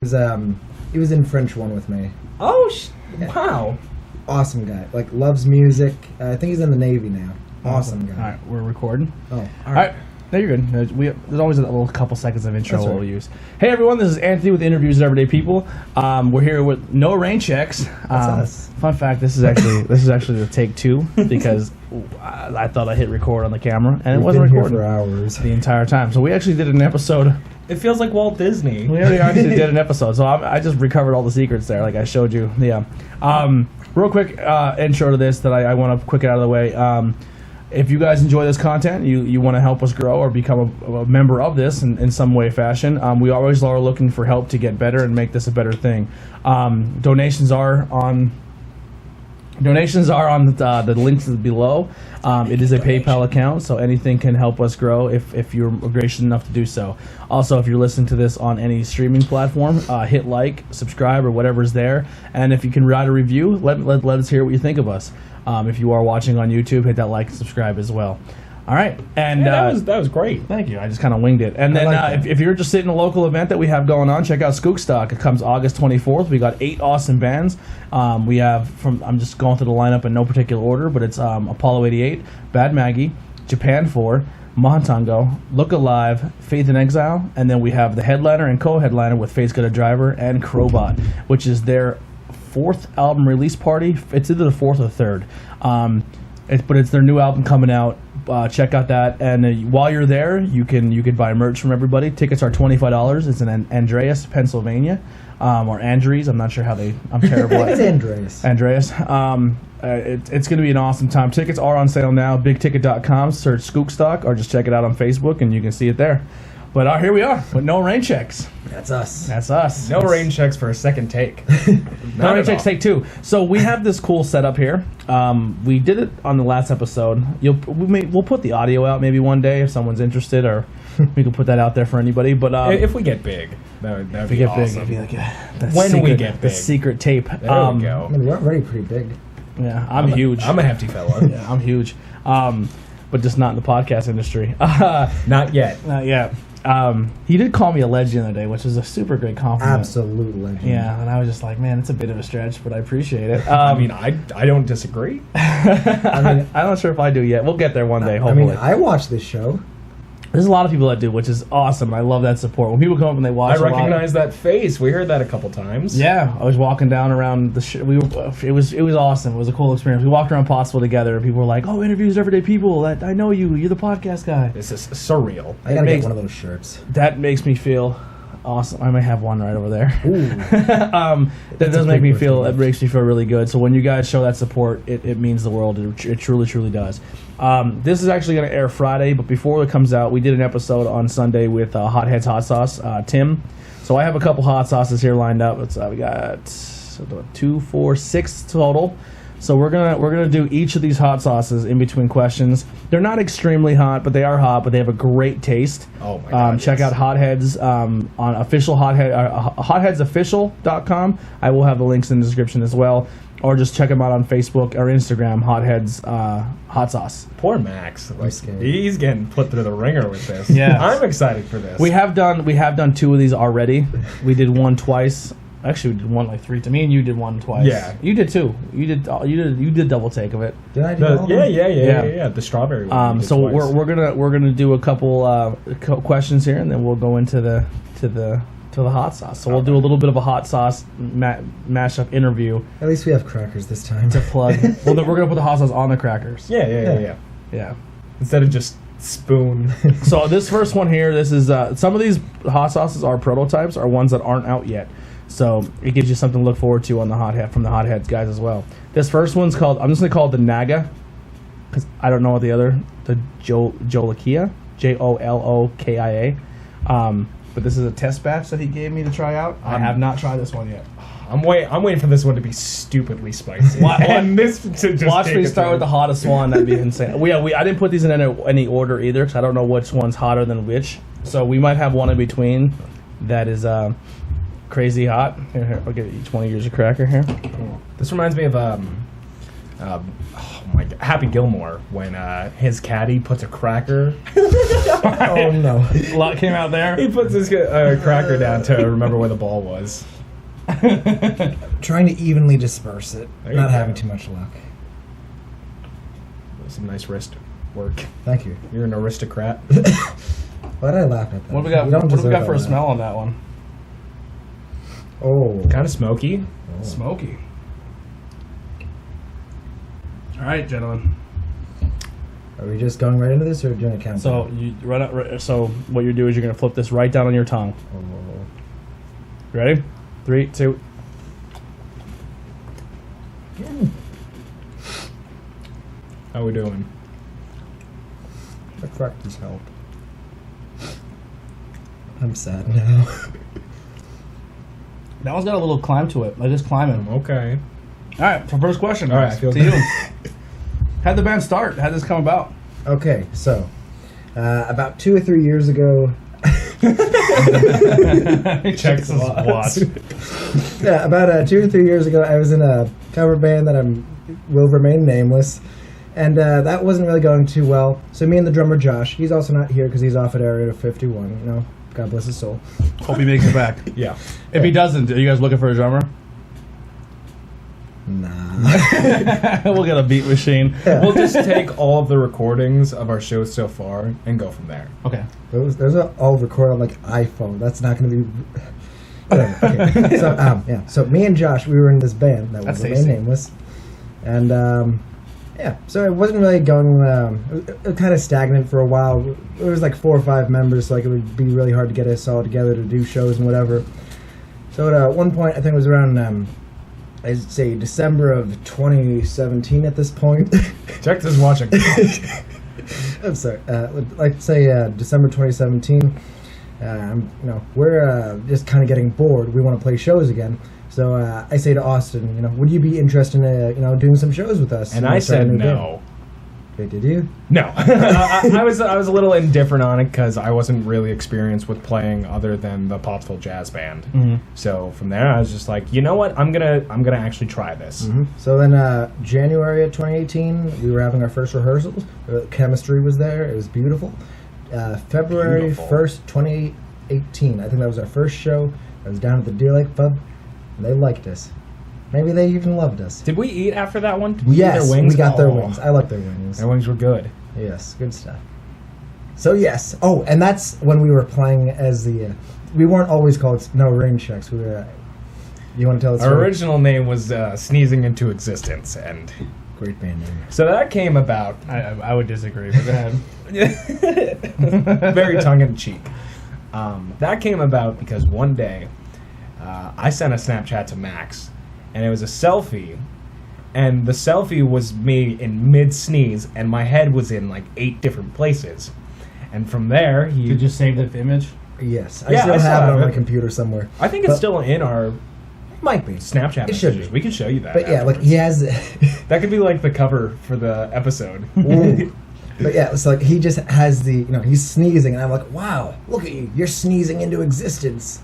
He was in French 1 with me. Oh, wow. Awesome guy. Like, loves music. I think he's in the Navy now. Awesome guy. All right, we're recording. Oh, all right. No, you're good. There's always a little couple seconds of intro we'll use. Hey, everyone, this is Anthony with Interviews with Everyday People. We're here with no rain checks. That's us. Fun fact: this is actually the take 2 because I thought I hit record on the camera and it wasn't recording for hours the entire time. So we actually did an episode. It feels like Walt Disney. We already actually did an episode, so I just recovered all the secrets there, like I showed you. Yeah. Real quick intro to this that I want to quick it out of the way. If you guys enjoy this content, you want to help us grow or become a member of this in some way, fashion, we always are looking for help to get better and make this a better thing. Donations are on the links below. It is a PayPal account, so anything can help us grow if you're gracious enough to do so. Also, if you're listening to this on any streaming platform, hit like, subscribe, or whatever's there. And if you can write a review, let us hear what you think of us. If you are watching on YouTube, hit that like and subscribe as well. All right, and that was great. Thank you. I just kind of winged it. And then if you're interested in a local event that we have going on, check out Skookstock. It comes August 24th. We got 8 awesome bands. We have I'm just going through the lineup in no particular order, but it's Apollo 88, Bad Maggie, Japan 4, Mahantango, Look Alive, Faith in Exile, and then we have the headliner and co-headliner with Fate's Got a Driver and Crowbot, which is their 4th album release party. It's either the 4th or 3rd. But it's their new album coming out. Check out that, and while you're there, you can buy merch from everybody. Tickets are $25. It's in Andreas, Pennsylvania, or Andres. I'm not sure how I'm terrible at It's Andreas. It's going to be an awesome time. Tickets are on sale now. BigTicket.com. Search Skookstock, or just check it out on Facebook, and you can see it there. But here we are with no rain checks. That's us. That's us. No rain checks for a second take. No rain checks take 2. So we have this cool setup here. We did it on the last episode. We'll put the audio out maybe one day if someone's interested, or we can put that out there for anybody. But if we get big, that would be awesome. Big, it'd be like when we get big, the secret tape. There we go. I mean, we're already pretty big. Yeah, I'm huge. I'm a hefty fella. Yeah, I'm huge. But just not in the podcast industry. Not yet. Not yet. He did call me a legend the other day, which is a super great compliment. Absolute legend. Yeah, and I was just like, man, it's a bit of a stretch, but I appreciate it. I mean, I don't disagree. I'm not sure if I do yet. We'll get there one day, hopefully. I watch this show. There's a lot of people that do, which is awesome. I love that support. When people come up and they watch, I recognize that face. We heard that a couple times. Yeah, I was walking down around the. It was awesome. It was a cool experience. We walked around Pottsville together, and people were like, "Oh, Interviews Everyday People. I know you. You're the podcast guy." This is surreal. I gotta get one of those shirts. That makes me feel awesome. I may have one right over there. That does make me feel. It makes me feel really good. So when you guys show that support, it means the world. It truly, truly does. This is actually going to air Friday, but before it comes out, we did an episode on Sunday with Headz Hot Sauce, Tim. So I have a couple hot sauces here lined up. We got 2, 4, 6 total. So we're gonna do each of these hot sauces in between questions. They're not extremely hot, but they are hot. But they have a great taste. Oh my God! Check out Headz on official hotheadsofficial.com. I will have the links in the description as well, or just check them out on Facebook or Instagram. Headz hot sauce. Poor Max. He's getting put through the ringer with this. Yeah, I'm excited for this. We have done 2 of these already. We did one twice. Actually, we did one like 3. To me and you did one twice. Yeah, you did 2. You did double take of it. Did I do all of them? Yeah. The strawberry one. So we're gonna do a couple questions here, and then we'll go into the hot sauce. So we'll do a little bit of a hot sauce mashup interview. At least we have crackers this time to plug. Well, then we're gonna put the hot sauce on the crackers. Yeah. Instead of just spoon. So this first one here, this is some of these hot sauces are prototypes, are ones that aren't out yet. So it gives you something to look forward to on from the Headz guys as well. This first one's called, I'm just going to call it the Naga, because I don't know what the Jolokia, Jolokia. But this is a test batch that he gave me to try out. I have not tried this one yet. I'm waiting for this one to be stupidly spicy. Watch me start with the hottest one. That'd be insane. I didn't put these in any order either, because I don't know which one's hotter than which. So we might have one in between that is crazy hot. Here, I'll give each one of yours a cracker here. This reminds me of Oh my God, Happy Gilmore when his caddy puts a cracker. Oh no! A lot came out there. He puts his cracker down to remember where the ball was. Trying to evenly disperse it, There you not go. having too much luck. Some nice wrist work. Thank you. You're an aristocrat. Why did I laugh at that? What do we got? You don't What do we deserve got for a all that. smell on that one? Oh. Kind of smoky. Smoky. All right, gentlemen. Are we just going right into this, or doing a countdown? So so what you do is you're gonna flip this right down on your tongue. Oh. Ready? 3, 2. How we doing? The crackers help. I'm sad now. That one's got a little climb to it. Like it's climbing. Okay. All right. So first question. All right, guys, I feel to good. you. How'd the band start? How'd this come about? Okay, so about 2 or 3 years ago. Checks his watch. Yeah, about 2 or 3 years ago, I was in a cover band that will remain nameless, and that wasn't really going too well. So me and the drummer Josh, he's also not here because he's off at Area 51. You know, God bless his soul. Hope he makes it back. Yeah. If he doesn't, are you guys looking for a drummer? Nah. We'll get a beat machine. We'll just take all of the recordings of our shows so far and go from there. Okay. Those are all recorded on like iPhone. That's not going to be. Whatever. Okay. So yeah. So me and Josh, we were in this band that That's will remain tasty. nameless, and yeah. So it wasn't really going. It was kind of stagnant for a while. It was like 4 or 5 members, so like it would be really hard to get us all together to do shows and whatever. So at one point, I think it was around. I'd say December of 2017 at this point. Check this watching. I'm sorry. Like say December 2017. We're just kind of getting bored. We want to play shows again. So I say to Austin, would you be interested in, doing some shows with us? And I I said no. Wait, did you? No. I was a little indifferent on it because I wasn't really experienced with playing other than the Popsville Jazz Band. Mm-hmm. So from there, I was just like, you know what? I'm gonna actually try this. Mm-hmm. So then January of 2018, we were having our first rehearsals. Chemistry was there. It was beautiful. February Beautiful. 1st, 2018. I think that was our first show. I was down at the Deer Lake Pub, and they liked us. Maybe they even loved us. Did we eat after that one? Did we eat Yes, their wings? we got their Oh, wings. I like their wings. Their wings were good. Yes, good stuff. So yes. Oh, and that's when we were playing as the. We weren't always called No Rain Checks. We were. You want to tell the Our story? original name was Sneezing Into Existence, and Great band name. so that came about I would disagree, but go ahead. very tongue-in-cheek. That came about because one day I sent a Snapchat to Max, and it was a selfie, and the selfie was me in mid-sneeze, and my head was in like 8 different places. And from there, Did you just save the image? Yes, Yeah, I still I still have it have on my it. computer somewhere. I think it's But- still in our Might be. Snapchat It should messages. be. We can show you that. But yeah, like afterwards. he has. That could be like the cover for the episode. Ooh. But yeah, it's like he just has the. He's sneezing, and I'm like, wow, look at you, you're sneezing into existence.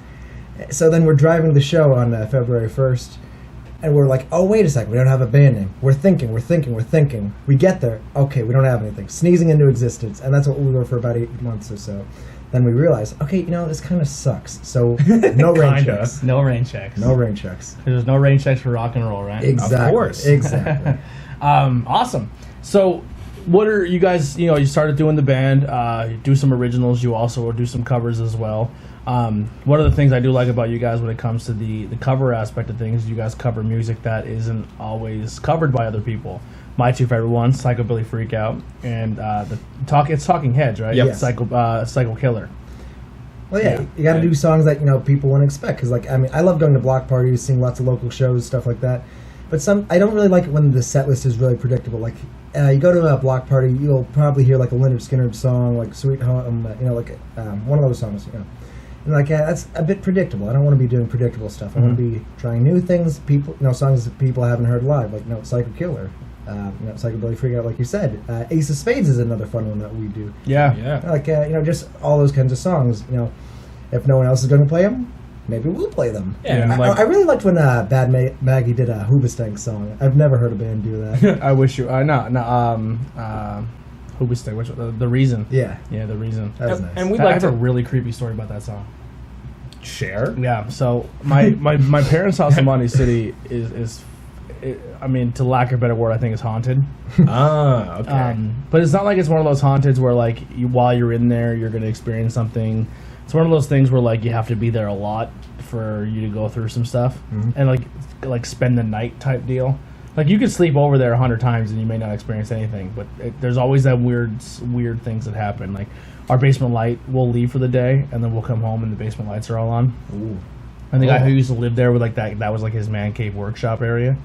So then we're driving the show on February 1st, and we're like, oh, wait a second, we don't have a band name. We're thinking. We get there, okay, we don't have anything. Sneezing into existence, and that's what we were for about 8 months or so. Then we realized, okay, this kind of sucks. So no rain Kinda. checks. No rain checks. No rain checks. There's no rain checks for rock and roll, right? Exactly. Of course. Exactly. Awesome. So, what are you guys? You started doing the band. You do some originals. You also do some covers as well. One of the things I do like about you guys when it comes to the cover aspect of things, you guys cover music that isn't always covered by other people. My 2 favorite ones, Psychobilly Freakout, and it's Talking Heads, right? Yep. Yes. Psycho Killer. Well, yeah, you got to do songs that people wouldn't expect. Because, I love going to block parties, seeing lots of local shows, stuff like that. But I don't really like it when the set list is really predictable. Like, you go to a block party, you'll probably hear like a Leonard Skinner song, like "Sweet Home," one of those songs, And that's a bit predictable. I don't want to be doing predictable stuff. I want to be trying new things. Songs that people haven't heard live, like Psycho Killer, Psychobilly Freakout, like you said. Ace of Spades is another fun one that we do. Yeah. Yeah. Like just all those kinds of songs. If no one else is going to play them, maybe we'll play them. Yeah, I really liked when Bad Maggie did a Hoobastank song. I've never heard a band do that. I wish you. Hoobastank, which the Reason. Yeah, The Reason. that was nice. And I have a really creepy story about that song. share. Yeah, so my parents' house in Monty City is I mean, to lack of a better word, I think it's haunted. Okay. But it's not like it's one of those haunteds where like while you're in there, you're going to experience something. It's one of those things where like you have to be there a lot for you to go through some stuff, and like spend the night type deal. Like you could sleep over there 100 times and you may not experience anything, but there's always that weird things that happen. Like our basement light, we'll leave for the day and then we'll come home and the basement lights are all on. Ooh. And the guy who used to live there with like that was like his man cave workshop area.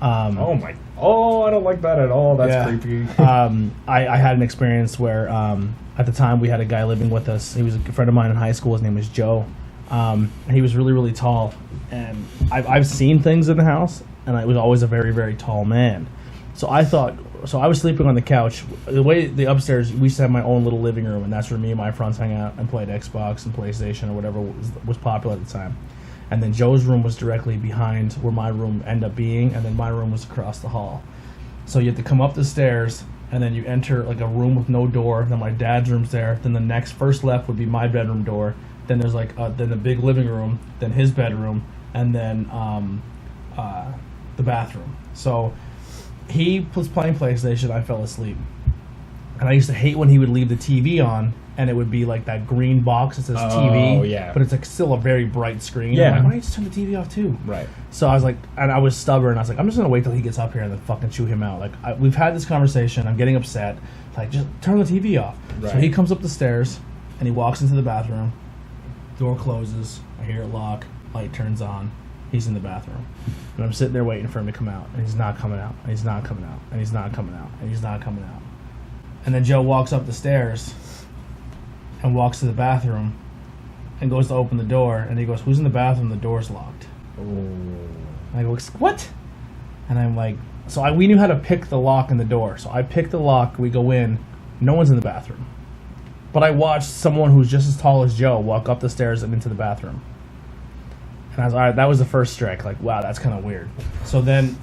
I don't like that at all. That's creepy. I had an experience where at the time we had a guy living with us. He was a friend of mine in high school. His name was Joe. He was really, really tall. And I've seen things in the house, and I was always a very, very tall man. So I was sleeping on the couch. The upstairs, we used to have my own little living room, and that's where me and my friends hung out and played Xbox and PlayStation or whatever was popular at the time. And then Joe's room was directly behind where my room ended up being, and then my room was across the hall. So you had to come up the stairs, and then you enter like a room with no door. Then my dad's room's there. Then the first left would be my bedroom door. Then there's then the big living room, then his bedroom, and then the bathroom. So he was playing PlayStation. I fell asleep, and I used to hate when he would leave the TV on. And it would be like that green box that says TV, but it's like still a very bright screen. Yeah. I'm like, why don't you just turn the TV off too? Right. So I was like, and I was stubborn. I was like, I'm just gonna wait till he gets up here and then fucking chew him out. Like we've had this conversation. I'm getting upset. Like just turn the TV off. Right. So he comes up the stairs and he walks into the bathroom. Door closes. I hear it lock. Light turns on. He's in the bathroom, and I'm sitting there waiting for him to come out, and he's not coming out. And he's not coming out. And he's not coming out. And he's not coming out. And then Joe walks up the stairs. And walks to the bathroom and goes to open the door, and he goes, "Who's in the bathroom? The door's locked." And I go, "What?" And I'm like, we knew how to pick the lock in the door. So I pick the lock, we go in, no one's in the bathroom. But I watched someone who's just as tall as Joe walk up the stairs and into the bathroom. And I was, all right, that was the first strike. Like, wow, that's kind of weird. So then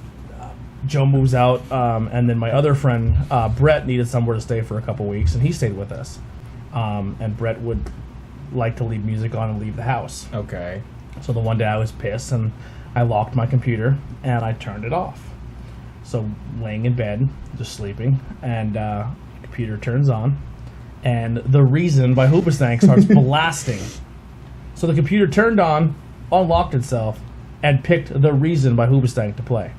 Joe moves out, and then my other friend, Brett, needed somewhere to stay for a couple weeks, and he stayed with us. And Brett would like to leave music on and leave the house. Okay. So the one day I was pissed and I locked my computer and I turned it off. So laying in bed, just sleeping, and the computer turns on, and The Reason by Hoobastank starts blasting. So the computer turned on, unlocked itself, and picked The Reason by Hoobastank to play.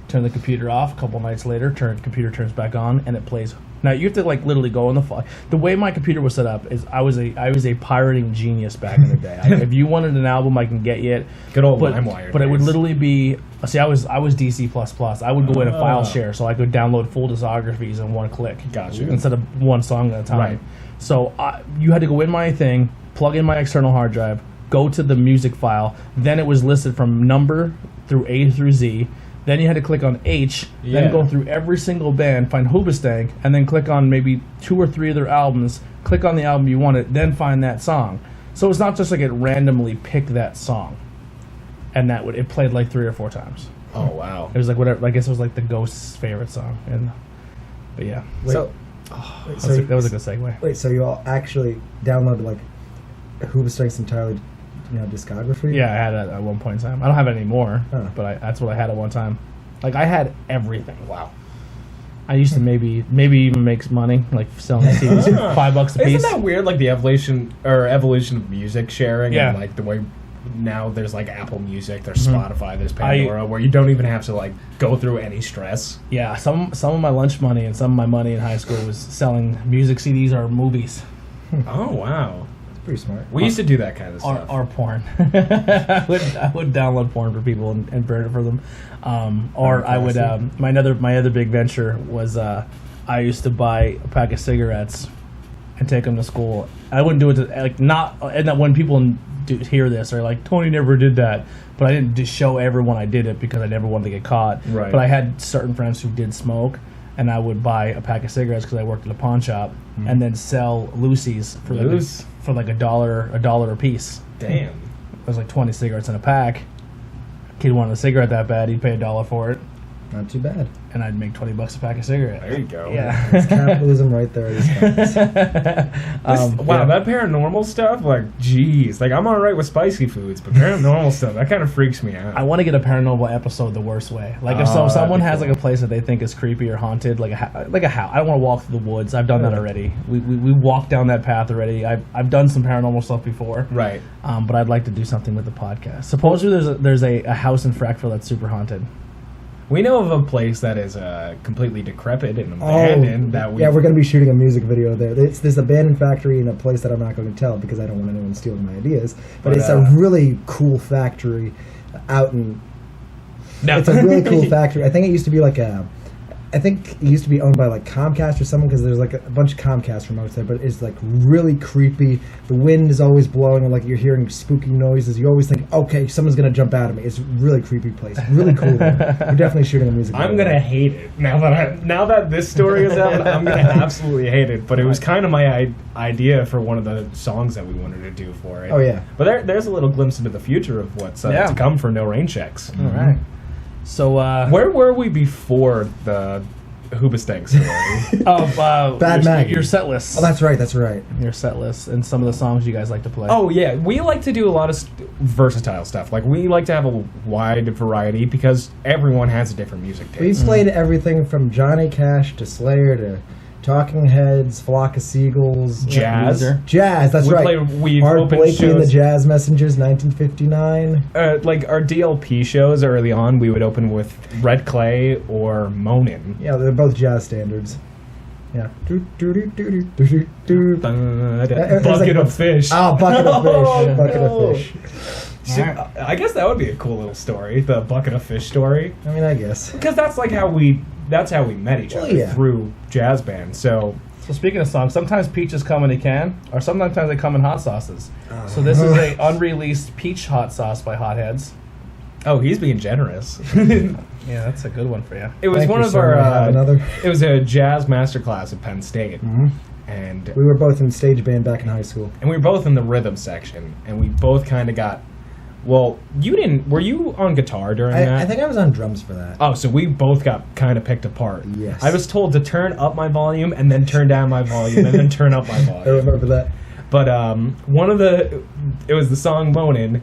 Turn the computer off. A couple nights later, computer turns back on, and it plays. Now you have to like literally go on the way my computer was set up is I was a pirating genius back in the day. If you wanted an album, I can get you it. Good old LimeWire. But it would literally be. See, I was DC++. I would go in and file share, so I could download full discographies in one click. Gotcha. Instead of one song at a time. Right. So you had to go in my thing, plug in my external hard drive, go to the music file. Then it was listed from number through A through Z. Then you had to click on H, then go through every single band, find Hoobastank, and then click on maybe 2 or 3 of their albums, click on the album you wanted, then find that song. So it's not just like it randomly picked that song. And it played like 3 or 4 times. Oh, wow. It was like whatever, I guess it was like the Ghost's favorite song. But yeah. That was a good segue. Wait, so you all actually downloaded like Hoobastank's entirely discography? Yeah, I had it at one point in time. I don't have it anymore, Huh. but that's what I had at one time. Like I had everything. Wow. I used to maybe even make money, like selling CDs for $5 a piece. Isn't that weird? Like the evolution of music sharing, Yeah. and like the way now there's like Apple Music, there's Spotify, there's Pandora, where you don't even have to like go through any stress. Yeah, some of my lunch money and some of my money in high school was selling music CDs or movies. Oh wow. Pretty smart. We used to do that kind of stuff. Or porn. I would download porn for people and burn it for them. Or I would my other big venture was I used to buy a pack of cigarettes and take them to school. I wouldn't do it and when people hear this are like, Tony never did that, but I didn't just show everyone I did it because I never wanted to get caught. Right. But I had certain friends who did smoke, and I would buy a pack of cigarettes because I worked at a pawn shop, and then sell Lucy's for like $1 a piece. Damn. there's like 20 cigarettes in a pack. Kid wanted a cigarette that bad, he'd pay $1 for it. Not too bad. And I'd make $20 a pack of cigarettes. There you go. Yeah. It's capitalism right there. Wow, that paranormal stuff, like, geez. Like, I'm alright with spicy foods, but paranormal stuff, that kind of freaks me out. I want to get a paranormal episode the worst way. Like, if someone has, like, a place that they think is creepy or haunted, like a house. I don't want to walk through the woods. I've done that already. We walked down that path already. I've done some paranormal stuff before. Right. But I'd like to do something with the podcast. Supposedly there's a house in Frackville that's super haunted. We know of a place that is completely decrepit and abandoned. We're going to be shooting a music video there. There's abandoned factory in a place that I'm not going to tell because I don't want anyone stealing my ideas. But it's a really cool factory out in... No. It's a really cool factory. I think it used to be owned by like Comcast or someone because there's like a bunch of Comcast remotes there, but it's like really creepy. The wind is always blowing and like you're hearing spooky noises. You always think, okay, someone's gonna jump out at me. It's a really creepy place. Really cool. We're definitely shooting a music video. I'm gonna hate it now that this story is out. I'm gonna absolutely hate it. But it was kind of my idea for one of the songs that we wanted to do for it. Oh yeah. But there's a little glimpse into the future of what's to come for No Rain Checks. All right. So where were we before the Hoobastank story? Bad Maggie. Your set list. Oh, that's right. Your set list and some of the songs you guys like to play. Oh yeah, we like to do a lot of versatile stuff. Like we like to have a wide variety because everyone has a different music taste. We've played everything from Johnny Cash to Slayer to Talking Heads, Flock of Seagulls, jazz. That's right. Art Blakey shows. and the Jazz Messengers, 1959. Like our DLP shows early on, we would open with Red Clay or Moanin'. Yeah, they're both jazz standards. Yeah. Bucket of fish. Oh, bucket of fish. Bucket of fish. I guess that would be a cool little story, the bucket of fish story. I mean, I guess because that's like how we met each other through jazz bands. So speaking of songs, sometimes peaches come in a can, or sometimes they come in hot sauces. So this is a unreleased peach hot sauce by Headz. Oh, he's being generous. Yeah, that's a good one for you. It was one of our. It was a jazz masterclass at Penn State. Mm-hmm. And we were both in stage band back in high school. And we were both in the rhythm section, and we both kind of got. Well, you didn't. Were you on guitar during that? I think I was on drums for that. Oh, so we both got kind of picked apart. Yes. I was told to turn up my volume and then turn down my volume and then turn up my volume. I remember that. But it was the song "Moanin'."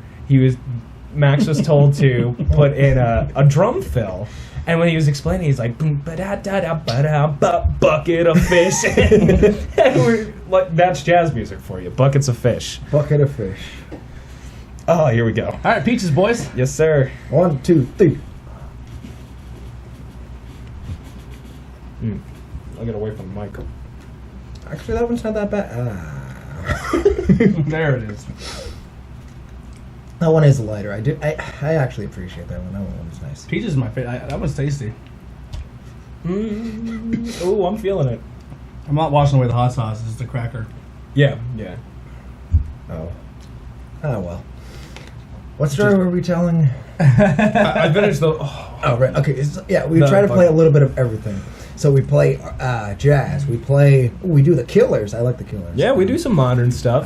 Max was told to put in a drum fill. And when he was explaining, he's like, boom, bucket of fish. And we're like, that's jazz music for you. Buckets of fish. Bucket of fish. Oh, here we go. All right, peaches, boys. Yes, sir. 1, 2, 3. I'll get away from the mic. Actually, that one's not that bad. There it is. That one is lighter. I actually appreciate that one. That one was nice. Peaches is my favorite. That one's tasty. Oh, I'm feeling it. I'm not washing away the hot sauce. It's just a cracker. Yeah. Oh, well. What story were we telling? I finished the... Oh, right. Okay. We try to play a little bit of everything. So we play jazz. We do the Killers. I like the Killers. Yeah, we do some modern stuff.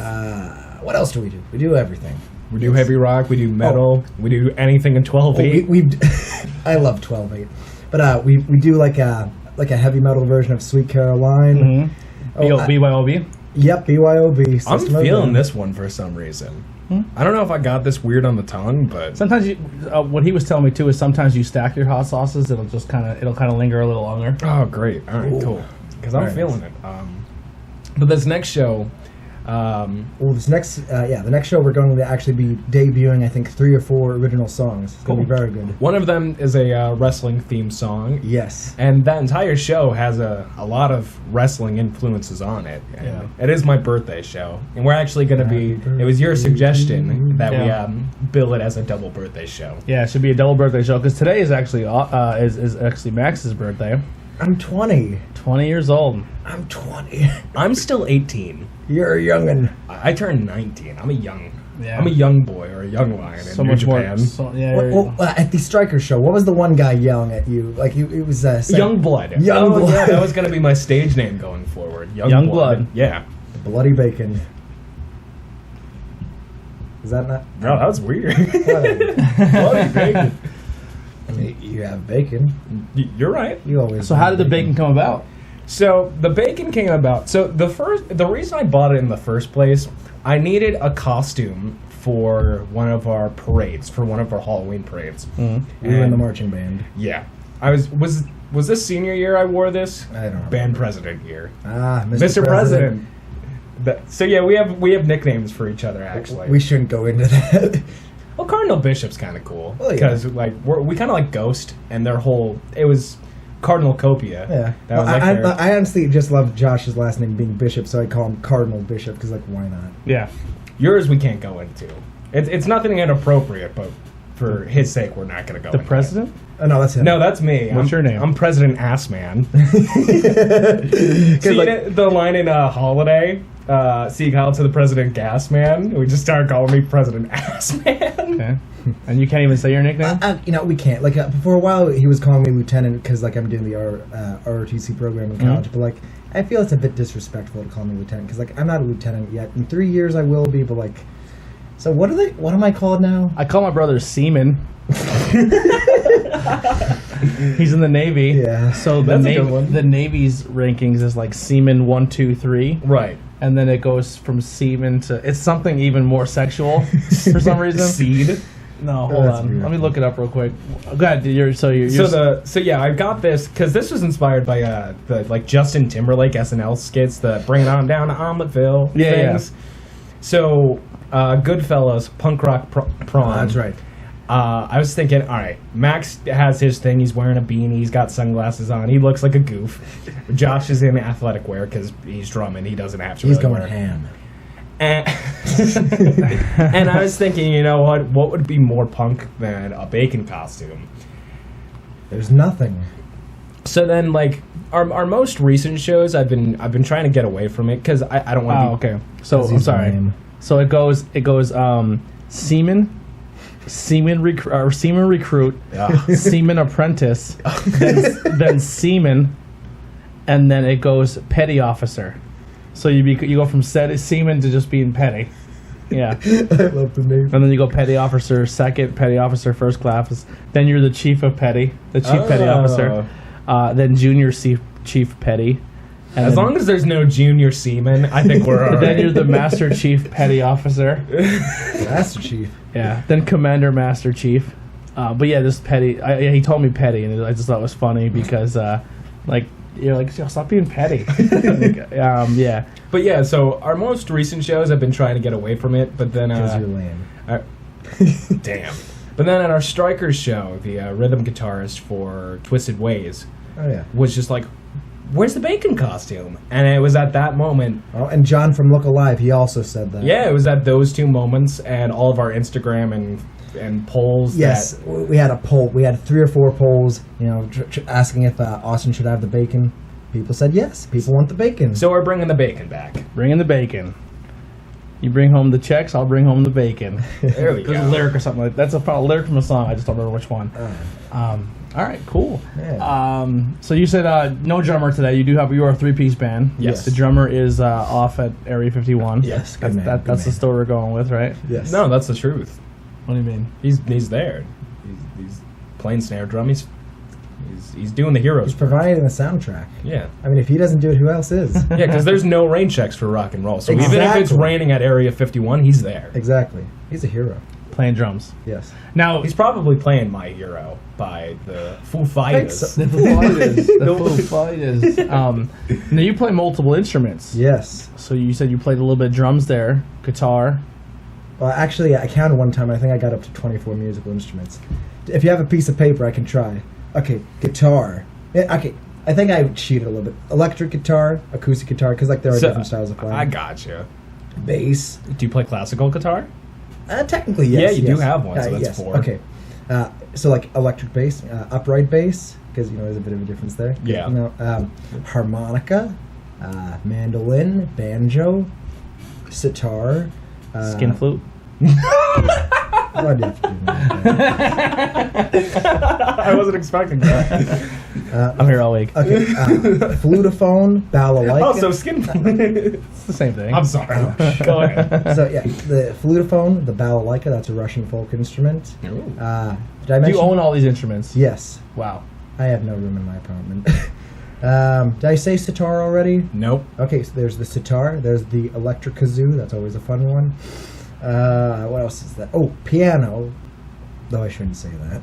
What else do we do? We do everything. We do heavy rock. We do metal. We do anything in 12/8. I love 12/8. But we do like a heavy metal version of Sweet Caroline. Mm-hmm. BYOB? Yep, BYOB. I'm feeling this one for some reason. I don't know if I got this weird on the tongue, but sometimes what he was telling me too is sometimes you stack your hot sauces. It'll kind of linger a little longer. Oh, great! All right, cool. Because I'm feeling it. But this next show. The next show we're going to actually be debuting, I think, 3 or 4 original songs. It's going to be very good. One of them is a wrestling themed song. Yes. And that entire show has a lot of wrestling influences on it. Yeah. It is my birthday show. And we're actually going to be, it was your suggestion that we bill it as a double birthday show. Yeah, it should be a double birthday show because today is actually Max's birthday. I'm 20. 20 years old. I'm 20. I'm still 18. You're a youngin'. I turned 19. I'm a young boy or a young lion in New Japan. At the Strikers show, what was the one guy yelling at you? Like it was Young Blood. Young Blood. Yeah, that was going to be my stage name going forward. Young Blood. Yeah. The Bloody Bacon. Is that not? No, that's weird. What? Bloody bacon. I mean, you have bacon. You're right. You always. So how did the bacon come about? So the bacon came about. So the reason I bought it in the first place, I needed a costume for one of our parades, for one of our Halloween parades. Mm-hmm. We were in the marching band. Yeah, I was this senior year I wore this? I don't know. Band president year. Ah, Mr. President. So yeah, we have nicknames for each other actually. We shouldn't go into that. Well, Cardinal Bishop's kind of cool because like we kind of like Ghost and their whole. It was Cardinal Copia. Yeah. That was I honestly just love Josh's last name being Bishop, so I call him Cardinal Bishop because like why not? Yeah. Yours we can't go into. It's nothing inappropriate, but for his sake, we're not going to go. The president? Oh no, that's him. No, that's me. What's your name? I'm President Assman. See like, the line in Holiday. See Kyle to the President Gas Man. We just started calling me President Assman. Okay. And you can't even say your nickname? we can't. Like for a while, he was calling me Lieutenant because like I'm doing the ROTC program in college. But like I feel it's a bit disrespectful to call me Lieutenant because like I'm not a lieutenant yet. In 3 years, I will be. But like, so what am I called now? I call my brother Seaman. He's in the Navy. Yeah. So That's a good one. the Navy's rankings is like Seaman 1, 2, 3. Right. And then it goes from semen to it's something even more sexual for some reason. Seed. No, hold That's on. beautiful. Let me look it up real quick. Go ahead. I got this because this was inspired by the like Justin Timberlake SNL skits, the "Bring It On Down to Ometville" things. Yeah. So, Goodfellas, punk rock prom. That's right. I was thinking, all right, Max has his thing. He's wearing a beanie. He's got sunglasses on. He looks like a goof. Josh is in athletic wear because he's drumming. He doesn't have to. He's really going wear. ham. And, and I was thinking, you know what would be more punk than a bacon costume? There's nothing. So then, like our most recent shows, I've been trying to get away from it because I don't want to. Oh, okay. So I'm sorry. lame. So it goes semen recruit, semen apprentice, then semen, and then it goes petty officer. So you go from semen to just being petty. Yeah. I love the name. And then you go petty officer second, petty officer first class. Then you're the chief of petty, the chief petty officer. Then junior chief petty. And As long as there's no junior seaman, I think we're all right. then you're the master chief petty officer. Master Chief. Yeah. Then commander master chief. But yeah, this petty. He told me petty, and I just thought it was funny because like you're like, stop being petty. Yeah. But yeah, so our most recent shows, I've been trying to get away from it, but then Because you're lame. damn. But then at our Strikers show, the rhythm guitarist for Twisted Ways Oh yeah. was just like, "Where's the bacon costume?" And it was at that moment. Oh, and John from Look Alive, he also said that. Yeah, it was at those two moments, and all of our Instagram and polls. Yes, we had a poll. We had 3 or 4 polls, you know, asking if Austin should have the bacon. People said yes. People want the bacon. So we're bringing the bacon back. Bring in the bacon. You bring home the checks, I'll bring home the bacon. There we There's a go. lyric or something like that. That's a lyric from a song. I just don't remember which one. All right, cool. Yeah. So you said no drummer today. You are a 3-piece band. Yes. The drummer is off at Area 51. Yes, good man, good That's the man. story we're going with, right? Yes. No, that's the truth. What do you mean? He's there. He's playing snare drum. He's doing the heroes. He's providing the soundtrack. Yeah. I mean, if he doesn't do it, who else is? Yeah, because there's no rain checks for rock and roll. So even if it's Exactly. raining at Area 51, he's there. Exactly. He's a hero. Playing drums. Yes. Now, He's probably playing My Hero by the Foo Fighters. so. the Foo Fighters. Now you play multiple instruments. Yes. So you said you played a little bit of drums there, guitar. Well, actually, I counted one time. I think I got up to 24 musical instruments. If you have a piece of paper, I can try. Okay, guitar. Yeah, okay, I think I cheated a little bit. Electric guitar, acoustic guitar, because like there are different styles of playing. I gotcha. Bass. Do you play classical guitar? Technically, yes. Yeah, you do yes. have one, so that's yes. 4. Okay. So like electric bass, upright bass, because you know there's a bit of a difference there. Yeah. You know, harmonica, mandolin, banjo, sitar, Skin flute. Why'd you have to do that? I wasn't expecting that. I'm here all week. Okay, flutophone, balalaika. Oh, so skin. It's the same thing. I'm sorry. Go ahead. So yeah, the flutophone, the balalaika, that's a Russian folk instrument. Ooh. Did I Do mention? you own all these instruments? Yes. Wow. I have no room in my apartment. Did I say sitar already? Nope. Okay, so there's the sitar, there's the electric kazoo, that's always a fun one. What else is that? Oh, piano. Though I shouldn't say that.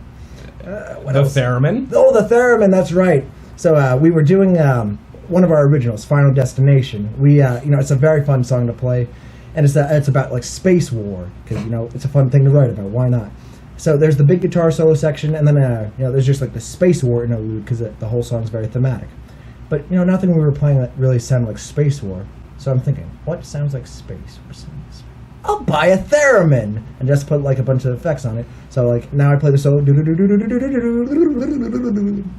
What The else? Theremin. Oh, the theremin, that's right. So we were doing one of our originals, Final Destination. We, it's a very fun song to play, and it's about like space war, because it's a fun thing to write about. Why not? So there's the big guitar solo section, and then there's just like the space war interlude, because the whole song's very thematic. But nothing we were playing that really sounded like space war. So I'm thinking, what sounds like space? I'll buy a theremin and just put like a bunch of effects on it. So like now I play the solo,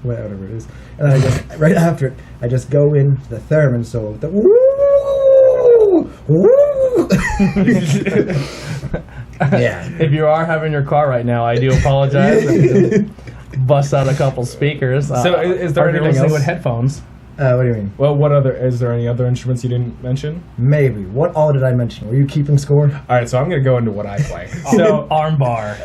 whatever it is, and then I just right after it I just go into the theremin solo. The yeah. If you are having your car right now, I do apologize. Bust out a couple speakers. So is there or if you're anything listening else? with headphones? What do you mean? Well, is there any other instruments you didn't mention? Maybe. What all did I mention? Were you keeping score? All right, so I'm going to go into what I play. So armbar.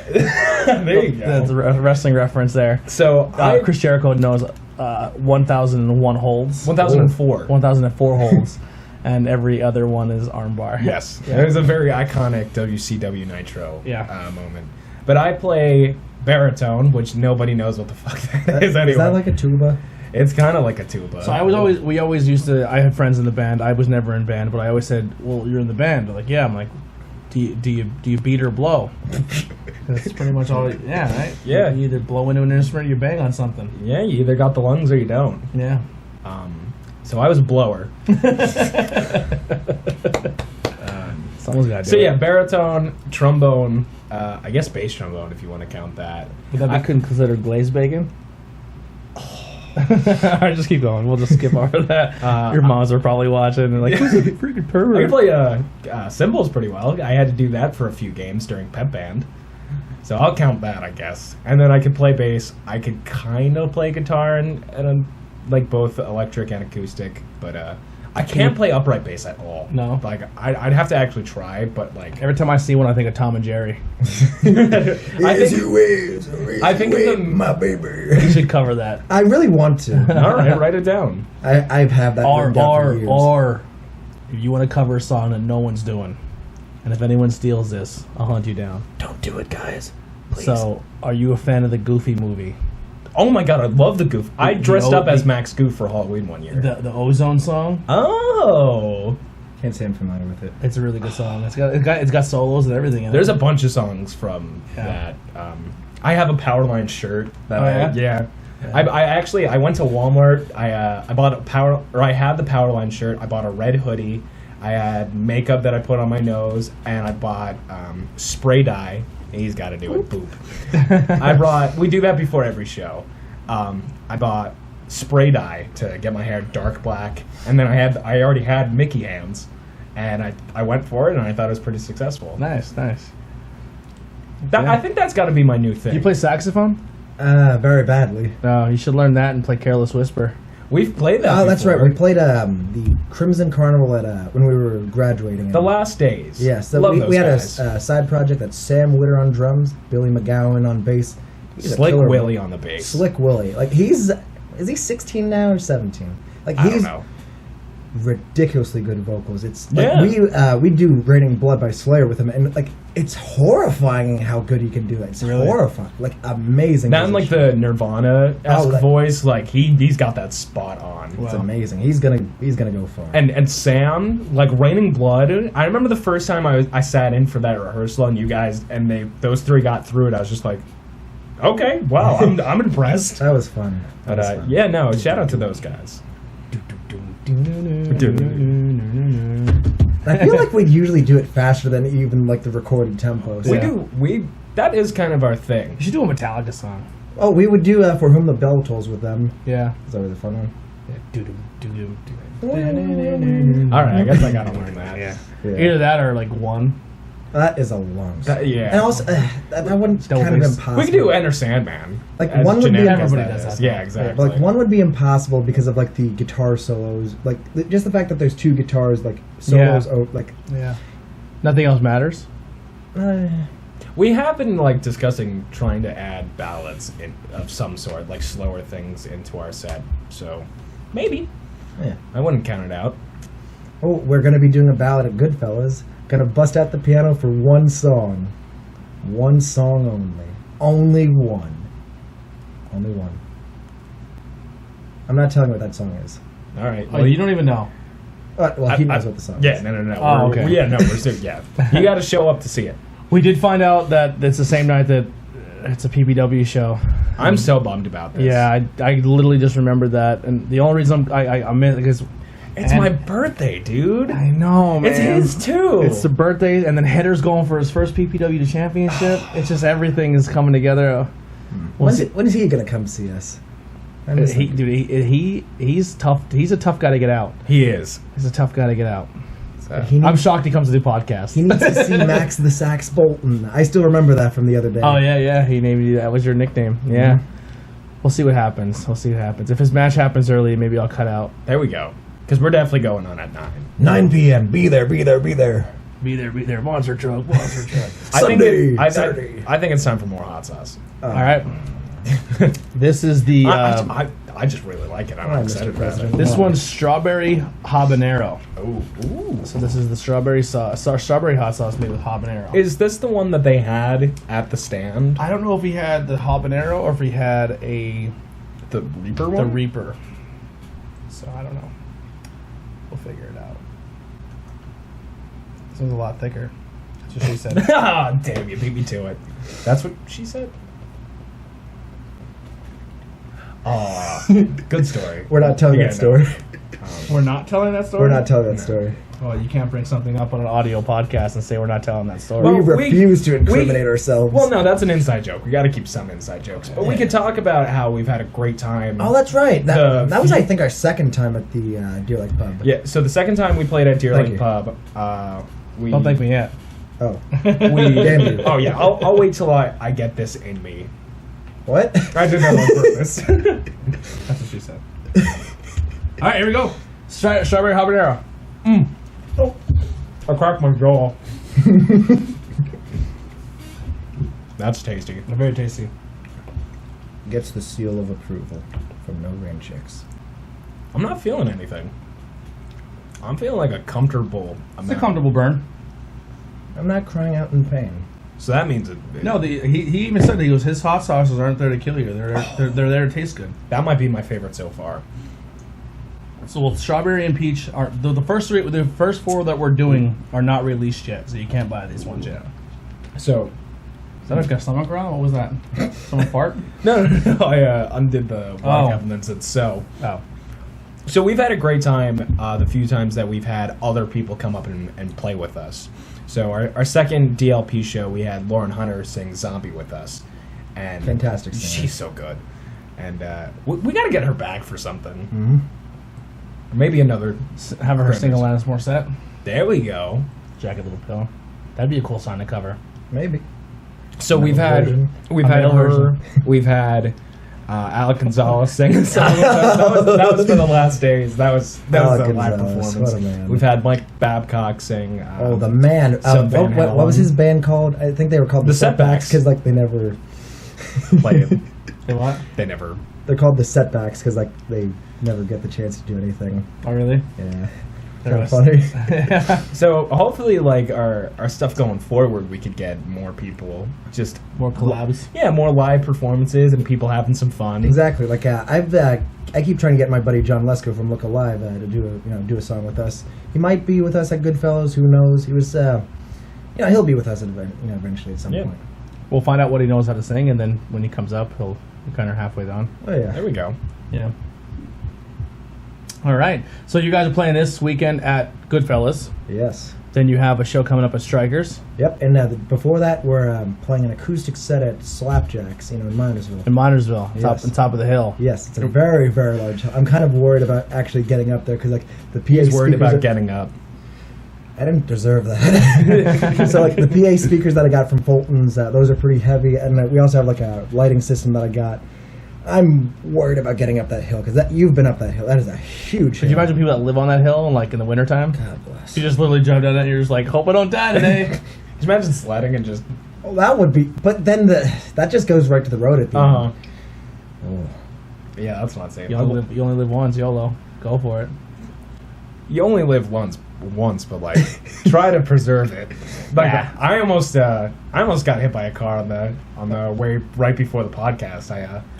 There you go. That's a wrestling reference there. So Chris Jericho knows 1,001 holds. 1004. 1,004 holds. And every other one is armbar. Yes. Yeah. It was a very iconic WCW Nitro Yeah. moment. But I play baritone, which nobody knows what the fuck that is anyway. Is that like a tuba? It's kind of like a tuba. So we always used to, I had friends in the band. I was never in band, but I always said, well, you're in the band. They're like, yeah. I'm like, do you beat or blow? That's pretty much all. Yeah, right? Yeah. You either blow into an instrument or you bang on something. Yeah, you either got the lungs or you don't. Yeah. So I was a blower. Someone's got to do So it. yeah, baritone, trombone, I guess bass trombone if you want to count that. Would that be considered glazed bacon? Alright, just keep going. We'll just skip over that. Your moms are probably watching and like, who's a freaking I pervert? can play cymbals pretty well. I had to do that for a few games during pep band. So I'll count that, I guess. And then I could play bass. I could kind of play guitar and like both electric and acoustic, but I can't play upright bass at all. No. Like I'd have to actually try, but like Every time I see one, I think of Tom and Jerry. I think of them. my baby. You should cover that. I really want to. All right, write it down. I've had that written down for years. Or if you want to cover a song that no one's doing, and if anyone steals this, I'll hunt you down. Don't do it, guys. Please. So, are you a fan of the Goofy movie? Oh my god, I love the Goof. I You dressed know up as the- Max Goof for Halloween one year. The Ozone song? Oh. Can't say I'm familiar with it. It's a really good song. It's got solos and everything in There's it. a bunch of songs from that. I have a Powerline shirt. That Yeah. I went to Walmart. I bought I had the Powerline shirt. I bought a red hoodie. I had makeup that I put on my nose, and I bought spray dye. He's got to do it. Boop. We do that before every show. I bought spray dye to get my hair dark black, and then I already had Mickey hands, and I went for it, and I thought it was pretty successful. Nice. I think that's got to be my new thing. Do you play saxophone? Very badly. No, you should learn that and play Careless Whisper. We've played that. Oh, that's right. before. We played the Crimson Carnival at when we were graduating. The Last Days. Yes, so Love we had those a guys. side project that's Sam Witter on drums, Billy McGowan on bass, He's a Slick killer. Willie on the bass. Slick Willie, like is he 16 now or 17? Like I don't he's know. ridiculously good vocals. It's like Yeah. we do Raining Blood by Slayer with him, and like it's horrifying how good he can do it. It's Really? horrifying, like amazing. Not in like musician. the Nirvana-esque like- voice. Like he's got that spot on. It's amazing. He's gonna go far. And Sam, like Raining Blood. I remember the first time I sat in for that rehearsal, and you guys and those three got through it. I was just like, okay, wow, I'm impressed. That was fun. That But was fun. yeah, no, shout out to those guys. I feel like we'd usually do it faster than even like the recorded tempo. So. That is kind of our thing. You should do a Metallica song. Oh, we would do For Whom the Bell Tolls with them. Yeah. It's always a fun one. All right, I guess I gotta learn that. Yeah. Yeah. Either that or like one. That is a long song. Yeah. And also, that one's Double kind of bass. impossible. We could do Enter Sandman. Like, as one would be- generic as Everybody that does is. that, Yeah, though. exactly. But, like, one would be impossible because of, like, the guitar solos. Like, just the fact that there's two guitars, like, solos, like... Yeah. Nothing else matters. We have been like discussing trying to add ballads of some sort, like slower things into our set. So maybe Yeah. I wouldn't count it out. Oh, we're going to be doing a ballad at Goodfellas. Gonna bust out the piano for one song. One song only. Only one. Only one. I'm not telling you what that song is. All right. Oh, you don't even know. Well, he knows what the song Yeah, is. no. Oh, okay. We're still, yeah. You got to show up to see it. We did find out that it's the same night that it's a PPW show. I'm so bummed about this. Yeah, I literally just remembered that, and the only reason I'm in because it's my birthday, dude. I know, man. It's his too. It's the birthday, and then Header's going for his first PPW championship. It's just everything is coming together. When is he gonna come see us? I miss him. He's tough. He's a tough guy to get out. He is. He's a tough guy to get out. He I'm needs, shocked he comes to do podcasts. he needs to see Max the Sax Bolton. I still remember that from the other day. Oh yeah. He named you. That was your nickname. Yeah. We'll see what happens. If his match happens early, maybe I'll cut out. There we go. Because we're definitely going on at 9. 9 p.m. Be there. Be there. Monster truck. Sunday. I Saturday. think it's time for more hot sauce. All right. This is the. I just really like it. I'm Mr. excited about President. it. This one's strawberry habanero. Ooh. So this is the strawberry hot sauce made with habanero. Is this the one that they had at the stand? I don't know if he had the habanero or if he had the Reaper one? Reaper. So I don't know. We'll figure it out. This one's a lot thicker. That's what she said. Ah, damn, you beat me to it. That's what she said? Aw, good story. We're not telling Yeah, that no. story. We're not telling that story? We're not telling that story. Well, you can't bring something up on an audio podcast and say we're not telling that story. Well, We refuse to incriminate ourselves. Well, no, that's an inside joke. We got to keep some inside jokes. But we could talk about how we've had a great time. Oh, that's right. The That was, few- I think, our second time at the Deer Lake Pub. Yeah, so the second time we played at Deer Thank Lake you. Pub, we... Don't thank me yet. Oh. We, Damn you. Oh, yeah, I'll wait till I get this in me. What? I did that on purpose. That's what she said. All right, here we go. Strawberry habanero. Oh, I cracked my jaw. That's tasty. Very tasty. Gets the seal of approval from No Rain Chicks. I'm not feeling anything. I'm feeling like a comfortable It's a amount. comfortable burn. I'm not crying out in pain. So that means it. No, he even said that he goes, his hot sauces aren't there to kill you. They're there to taste good. That might be my favorite so far. So well, strawberry and peach are the first three. The first four that we're doing are not released yet, so you can't buy these ones yet. So Is that like a stomach growl? What was that? Someone fart? no. I undid the walk Oh. up and then said so. Oh, So we've had a great time the few times that we've had other people come up and play with us. So our second DLP show, we had Lauren Hunter sing Zombie with us. And Fantastic singer. She's so good. And we got to get her back for something. Mm-hmm. Or maybe another. have her sing Alanis Morissette. There we go. Jagged Little Pill. That'd be a cool song to cover. Maybe. So Male we've had version. we've A had male her. version. We've had Alec Gonzalez sing a song with us. That was for the last days. That was Alec the live Gonzalez, performance. what a man. We've had Mike Babcock sing. Oh, the man. Some Van What was Halen. his band called? I think they were called The the Setbacks Setbacks. because like they never. play it. What? They never. They're called the Setbacks because like they never get the chance to do anything. Oh, really? Yeah. There Kind of was- funny. So hopefully, like our stuff going forward, we could get more people. Just More collabs. yeah, more live performances and people having some fun. Exactly. Like I keep trying to get my buddy John Lesko from Look Alive to do a song with us. He might be with us at Goodfellas. Who knows? He was. He'll be with us eventually at some Yeah. point. We'll find out what he knows how to sing, and then when he comes up, he'll be kind of halfway down. Oh yeah. There we go. Yeah. All right. So you guys are playing this weekend at Goodfellas. Yes. Then you have a show coming up at Strikers Yep. And before that, we're playing an acoustic set at Slapjacks, in Minersville. in Monersville, Yes. on top of the hill. Yes, it's a very, very large. I'm kind of worried about actually getting up there because like the PA He's worried speakers about are- getting up. I didn't deserve that. So like the PA speakers that I got from Fulton's, those are pretty heavy, and we also have like a lighting system that I got. I'm worried about getting up that hill because you've been up that hill. That is a huge hill. Could you imagine people that live on that hill like in the wintertime? God bless. You just literally jump down it and you're just like, hope I don't die today. Just imagine sledding and just... Oh, that would be... But then that just goes right to the road at the end. Oh. Yeah, that's not safe. You only live once, YOLO. Go for it. You only live once, but like, try to preserve it. Like, I almost got hit by a car on the way right before the podcast.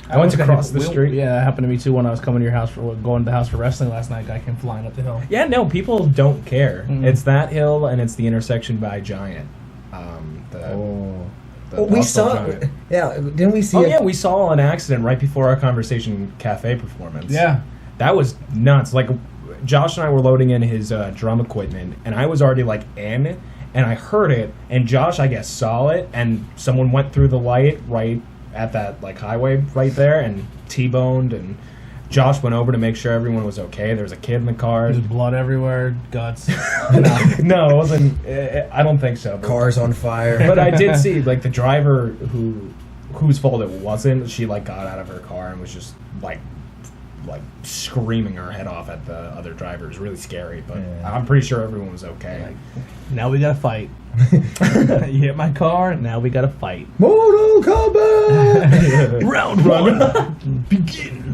I went to cross the street. Yeah, that happened to me too when I was coming to your house going to the house for wrestling last night. Guy came flying up the hill. Yeah, no, people don't care. Mm-hmm. It's that hill and it's the intersection by Giant. We saw. Yeah, didn't we see? Yeah, we saw an accident right before our Conversation Cafe performance. Yeah, that was nuts. Like, Josh and I were loading in his drum equipment, and I was already like in, and I heard it, and Josh, I guess, saw it, and someone went through the light right at that like highway right there and T-boned, and Josh went over to make sure everyone was okay. There was a kid in the car. There's blood everywhere, guts. No, it wasn't. I don't think so. Cars on fire. But I did see like the driver whose fault it wasn't. She like got out of her car and was just like screaming her head off at the other driver. It was really scary, but I'm pretty sure everyone was okay. Like, now we gotta fight. You hit my car, now we gotta fight. Mortal Kombat! Round one. Begin.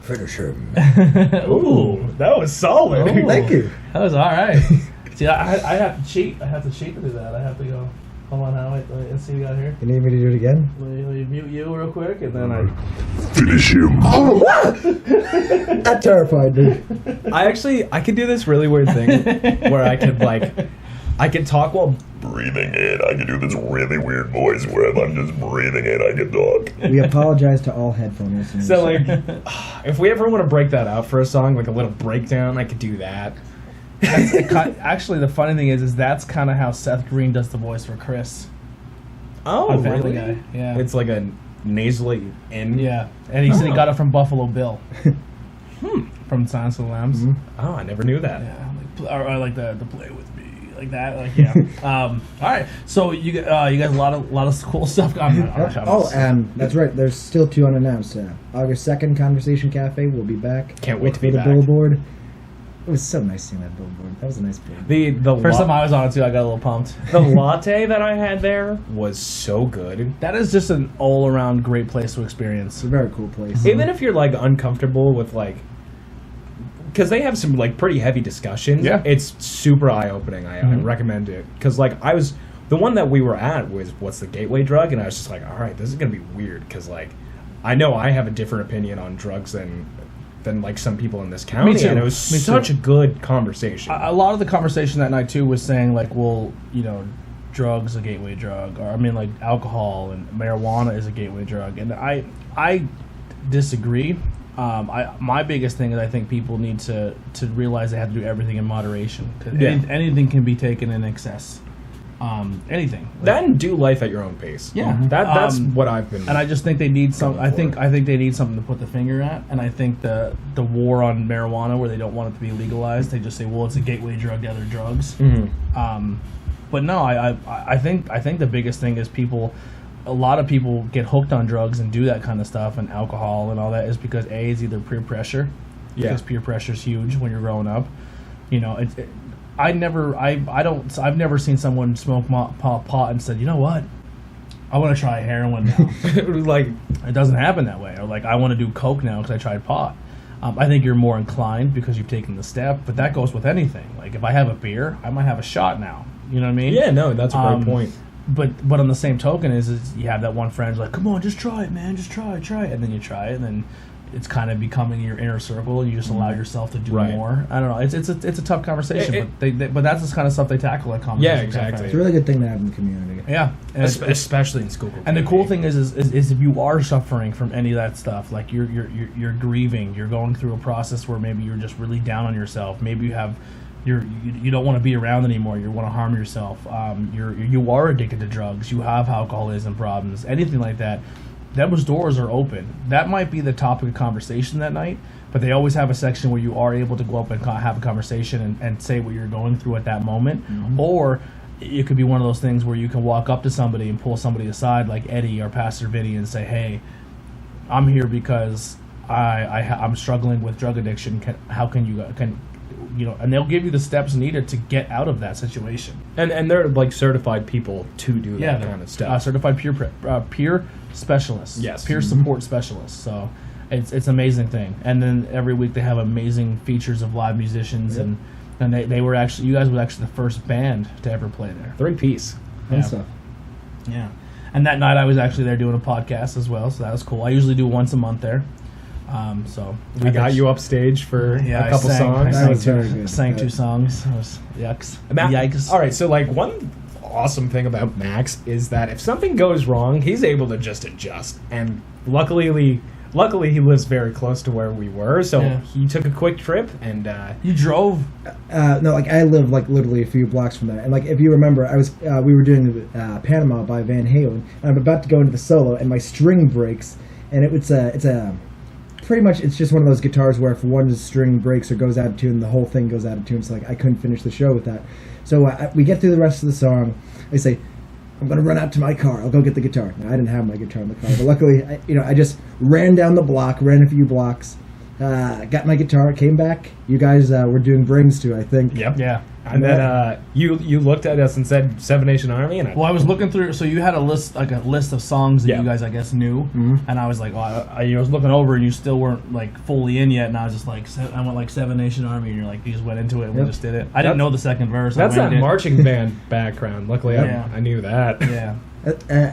Finish him. Ooh, that was solid. Oh, thank you. That was alright. See, I have to cheat. I have to cheat to do that. I have to go. Hold on, now. Wait, let's see what we got here. You need me to do it again? Let me mute you real quick, and then I... Finish him. Oh, that terrified me. I could do this really weird thing where I could talk while Breathing in. I can do this really weird voice where if I'm just breathing in, I can talk. We apologize to all headphone listeners. So, like, if we ever want to break that out for a song, like a little breakdown, I could do that. Actually, the funny thing is that's kind of how Seth Green does the voice for Chris. Oh, on Family really? Guy. Yeah. It's like a nasally N. Yeah, and he said he got it from Buffalo Bill. From Silence of the Lambs. Mm-hmm. Oh, I never knew that. Yeah, or like the play with me, like that. Like yeah. All right, so you guys a lot of cool stuff. That's right. There's still 2 unannounced. August 2nd, Conversation Cafe will be back. Can't wait to be the back. Billboard. It was so nice seeing that billboard. That was a nice billboard. The first time I was on it too, I got a little pumped. The latte that I had there was so good. That is just an all-around great place to experience. It's a very cool place. Even if you're like uncomfortable with like, because they have some like pretty heavy discussions. Yeah, it's super eye-opening. I recommend it because like the one that we were at was what's the gateway drug, and I was just like, all right, this is gonna be weird because like I know I have a different opinion on drugs than like some people in this county. Me too. And it was such a good conversation. A lot of the conversation that night too was saying like, well, you know, drugs a gateway drug, or I mean like alcohol and marijuana is a gateway drug, and I disagree. My biggest thing is I think people need to realize they have to do everything in moderation. 'Cause anything can be taken in excess. Anything. Then do life at your own pace. Yeah, that's what I've been. And I just think they need some. I think they need something to put the finger at. And I think the war on marijuana, where they don't want it to be legalized, they just say, well, it's a gateway drug to other drugs. But no, I think the biggest thing is people. A lot of people get hooked on drugs and do that kind of stuff and alcohol and all that is because A is either peer pressure. Because peer pressure is huge when you're growing up. You know, I've never seen someone smoke pot and said, you know what, I want to try heroin now. Like, it doesn't happen that way. Or like, I want to do coke now because I tried pot. I think you're more inclined because you've taken the step, but that goes with anything. Like if I have a beer, I might have a shot now. You know what I mean? Yeah, no, that's a great point. But on the same token is you have that one friend like, come on, just try it, man, just try it, and then you try it, and then it's kind of becoming your inner circle, and you just allow yourself to do more. I don't know. It's a tough conversation, but that's the kind of stuff they tackle at Conversation. Yeah, exactly. It's a really good thing to have in the community. Yeah, and especially in school. And the cool thing is if you are suffering from any of that stuff, like you're grieving, you're going through a process where maybe you're just really down on yourself. Maybe you have. You don't want to be around anymore. You want to harm yourself. You are addicted to drugs. You have alcoholism problems. Anything like that. those doors are open. That might be the topic of conversation that night, but they always have a section where you are able to go up and have a conversation and say what you're going through at that moment. Or it could be one of those things where you can walk up to somebody and pull somebody aside, like Eddie or Pastor Vinny, and say, "Hey, I'm here because I'm struggling with drug addiction. How can you and they'll give you the steps needed to get out of that situation. And they're like certified people to do that kind of stuff. Certified peer specialists. Yes. Peer support specialists. So it's an amazing thing. And then every week they have amazing features of live musicians and they were actually, you guys were actually the first band to ever play there. 3-piece. And stuff. Yeah. And that night I was actually there doing a podcast as well, so that was cool. I usually do once a month there. So we got you upstage for a couple songs. That was very good. I sang 2 songs. It was yikes. All right, so like one awesome thing about Max is that if something goes wrong, he's able to just adjust. And luckily he lives very close to where we were, so he took a quick trip and you drove. No, like I live like literally a few blocks from there, and like if you remember, we were doing Paranormal by Van Halen, and I'm about to go into the solo, and my string breaks, and it's a pretty much it's just one of those guitars where if one string breaks or goes out of tune, the whole thing goes out of tune. So like I couldn't finish the show with that. So we get through the rest of the song. I say, I'm going to run out to my car. I'll go get the guitar. Now, I didn't have my guitar in the car, but luckily, I just ran down the block, ran a few blocks, got my guitar, came back. You guys were doing Brings too, I think. Yep. Yeah. And then you looked at us and said Seven Nation Army, and I was looking through. So you had a list of songs that you guys, I guess, knew, and I was like, I was looking over, and you still weren't like fully in yet, and I was just like, I went like Seven Nation Army, and you're like, you just went into it, and we just did it. I didn't know the second verse. That's that marching band background. Luckily, I knew that. Yeah.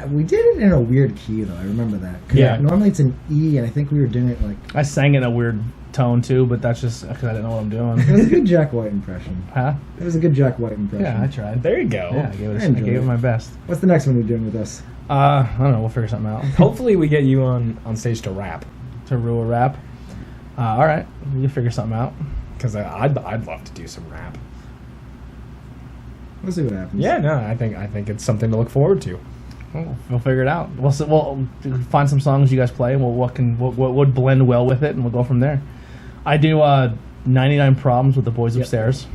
We did it in a weird key, though. I remember that. Yeah. Normally it's an E, and I think we were doing it like... I sang in a weird tone, too, but that's just because I didn't know what I'm doing. It was a good Jack White impression. Huh? It was a good Jack White impression. Yeah, I tried. There you go. Yeah, I gave it my best. What's the next one you're doing with us? I don't know. We'll figure something out. Hopefully we get you on stage to rap. To Rua rap? All right. We can figure something out. Because I'd love to do some rap. We'll see what happens. Yeah, no, I think it's something to look forward to. We'll figure it out. We'll find some songs you guys play, and what would blend well with it, and we'll go from there. I do 99 Problems with the Boys Upstairs.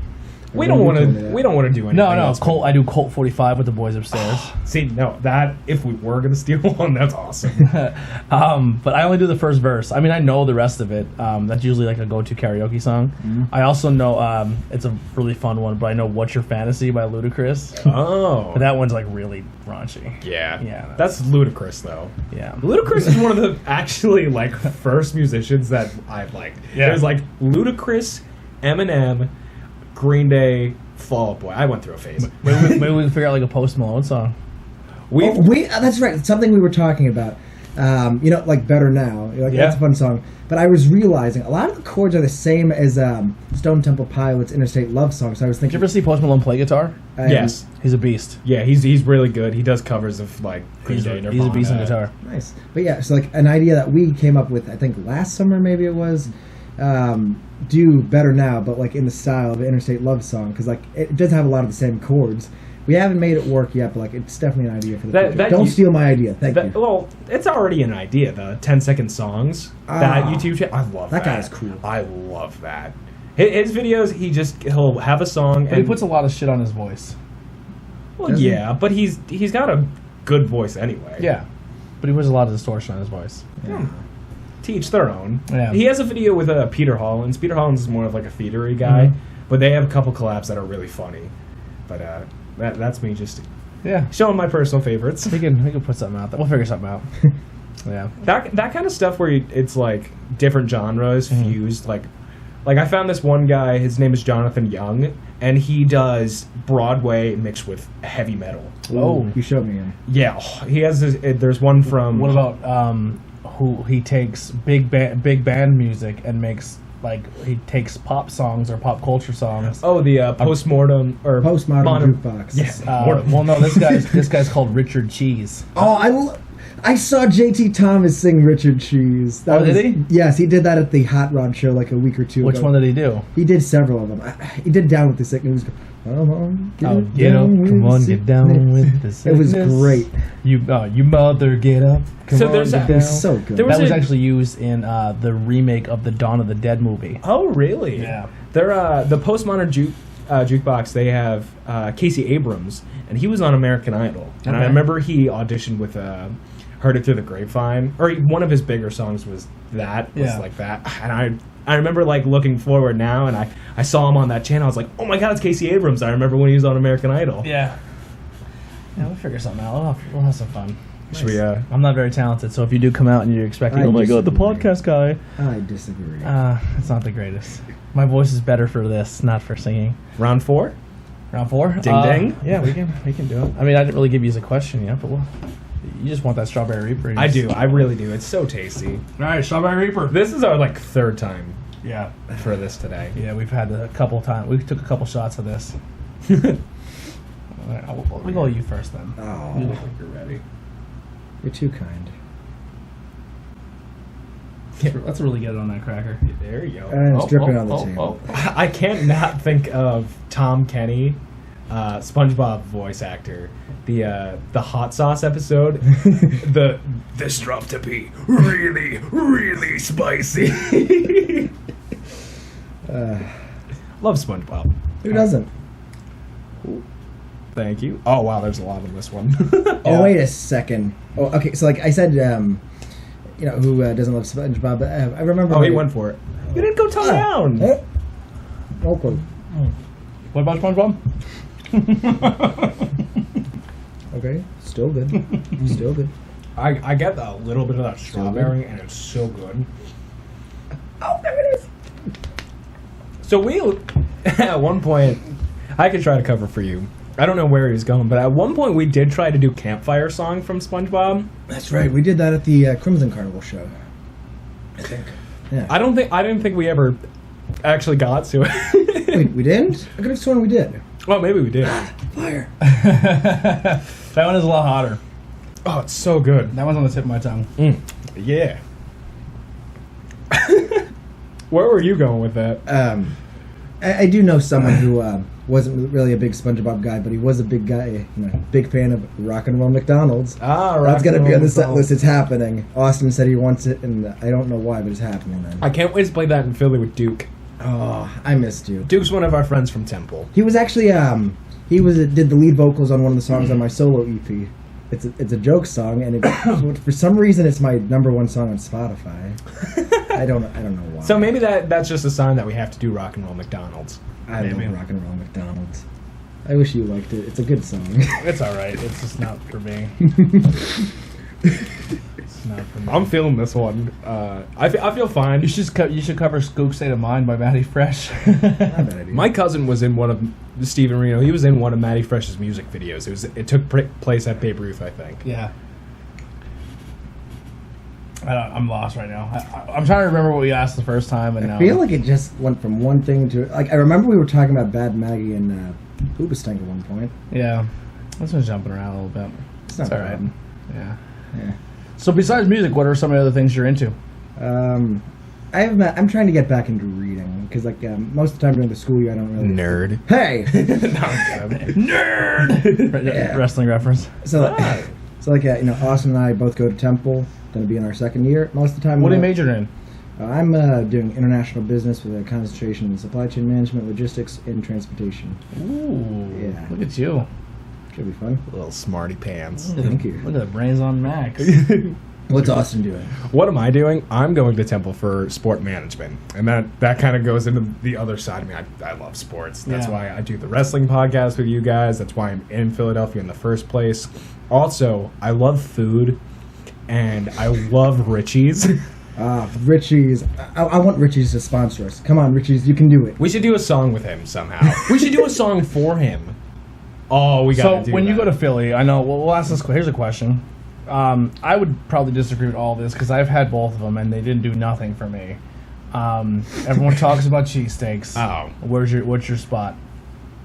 We don't want to do anything. No. I do Colt 45 with the Boys Upstairs. See, no, that if we were gonna steal one, that's awesome. But I only do the first verse. I mean, I know the rest of it. That's usually like a go-to karaoke song. I also know it's a really fun one, but I know "What's Your Fantasy" by Ludacris. Oh, but that one's like really raunchy. Yeah. That's Ludacris though. Yeah, Ludacris is one of the actually like first musicians that I've liked. Yeah. There's like Ludacris, Eminem, Green Day, Fall Out Boy. I went through a phase. Maybe we can figure out like a Post Malone song. That's right. It's something we were talking about. Like Better Now. That's a fun song. But I was realizing a lot of the chords are the same as Stone Temple Pilots' Interstate Love song. So I was thinking. Did you ever see Post Malone play guitar? Yes. He's a beast. Yeah, he's really good. He does covers of like Green Day, Nirvana. He's a beast on guitar. Nice. But yeah, so like an idea that we came up with, I think last summer maybe it was. Do Better Now, but like in the style of an Interstate Love song, because like it does have a lot of the same chords. We haven't made it work yet, but like it's definitely an idea for the future. Don't steal my idea. Thank you. Well, it's already an idea. The 10-second songs that YouTube channel. I love that. That guy's cool. I love that. His videos, he'll have a song, but he puts a lot of shit on his voice. Well, yeah, but he's got a good voice anyway. Yeah, but he puts a lot of distortion on his voice. Yeah. To each their own. Yeah. He has a video with Peter Hollins. Peter Hollins is more of like a theatery guy, but they have a couple collabs that are really funny. But that's me just showing my personal favorites. We can put something out there. We'll figure something out. Yeah. That kind of stuff where it's like different genres fused. Like I found this one guy. His name is Jonathan Young, and he does Broadway mixed with heavy metal. Oh, you showed me him. Yeah, he has. There's one from. What about who he takes big band music and makes he takes pop songs or pop culture songs. Oh, the postmodern Jukebox. Yes. Well, no, this guy's called Richard Cheese. Oh, I saw JT Thomas sing Richard Cheese. Did he? Yes, he did that at the Hot Rod show like a week or two Which ago. one did he do? He did several of them. He did Down with the Sickness. Come on, get down with the sickness. It was great. You mother, get up. Come on, there's get a- down. It was so good. There That was a- actually used in the remake of the Dawn of the Dead movie. Oh, really? Yeah. They're the postmodern jukebox. They have Casey Abrams, and he was on American Idol. And I Okay. remember he auditioned with "Heard It Through the Grapevine," or one of his bigger songs was that. Was Yeah. like that. And I remember like looking forward now, and I saw him on that channel. I was like, oh my god, it's Casey Abrams. I remember when he was on American Idol. Yeah. Yeah, we'll figure something out. We'll have some fun. Should we? I'm not very talented, so if you do come out and you're expecting, I oh my god, the disagree. podcast guy, I disagree. it's not the greatest. My voice is better for this, not for singing. Round 4. Round 4? Ding ding. Yeah, we can do it. I mean, I didn't really give you a question yet, but you just want that strawberry reaper. I do. I really do. It's so tasty. All right, strawberry reaper. This is our like third time Yeah. for this today. Yeah, we've had a couple times. We took a couple shots of this. All right, we'll go you first then. Oh, You look like you're ready. you're too kind. Let's really get it on that cracker. There you go. And it's dripping on the table. I can't not think of Tom Kenny, SpongeBob voice actor. The hot sauce episode. This dropped to be really, really spicy. Love SpongeBob. Who doesn't? Thank you. Oh wow, there's a lot in this one. Oh, wait a second. Oh, okay. So, like I said, who doesn't love SpongeBob? But I remember. Oh, he went for it. You didn't go toe down. Oh. Okay. What about SpongeBob? Okay. Still good. Still good. I get a little bit of that strawberry, and it's so good. Oh, there it is. So we, at one point, I could try to cover for you. I don't know where he was going, but at one point we did try to do Campfire Song from SpongeBob. That's right. We did that at the Crimson Carnival show. I think. Yeah. I didn't think we ever actually got to it. Wait, we didn't? I could have sworn we did. Well, maybe we did. Fire. That one is a lot hotter. Oh, it's so good. That one's on the tip of my tongue. Yeah. Where were you going with that? I do know someone who wasn't really a big SpongeBob guy, but he was a big guy, big fan of Rock and Roll McDonald's. That's going to be on the set list. It's happening. Austin said he wants it, and I don't know why, but it's happening then. I can't wait to play that in Philly with Duke. Oh, I missed you. Duke's one of our friends from Temple. He was actually did the lead vocals on one of the songs on my solo EP. It's a joke song, and for some reason it's my #1 song on Spotify. I don't know why. So maybe that's just a sign that we have to do Rock and Roll McDonald's. I maybe. love Rock and Roll McDonald's. I wish you liked it. It's a good song. It's all right. It's just not for me. It's not for me. I'm feeling this one. I feel fine. You should cover "Skook State of Mind" by Matty Fresh. Not a bad idea. My cousin was in one of Steven Reno. He was in one of Matty Fresh's music videos. It took place at Babe Ruth, I think. Yeah. I'm lost right now. I'm trying to remember what we asked the first time, and I feel like it just went from one thing to I remember we were talking about Bad Maggie and Hoobastank at one point. yeah, this one's jumping around a little bit. It's not all a right. problem. Yeah. Yeah. So besides music, what are some of the other things you're into? I'm trying to get back into reading because most of the time during the school year I don't really Nerd. Hey. Nerd. Yeah. Wrestling reference. So Austin and I both go to Temple. Going to be in our second year most of the time. What are you majoring in? I'm doing international business with a concentration in supply chain management, logistics, and transportation. Ooh. Yeah. Look at you. Should be fun. Little smarty pants. Thank you. Look at the brains on Max. What's Austin doing? What am I doing? I'm going to Temple for sport management. And that kind of goes into the other side of me. I love sports. That's Yeah. why I do the wrestling podcast with you guys. That's why I'm in Philadelphia in the first place. Also, I love food. And I love Richie's. Richie's. I want Richie's to sponsor us. Come on, Richie's, you can do it. We should do a song with him somehow. We should do a song for him. Oh, we got to do So when you that. go to Philly, I know. Well, we'll ask this. Here's a question. I would probably disagree with all this because I've had both of them and they didn't do nothing for me. Everyone talks about cheesesteaks. Oh. What's your spot?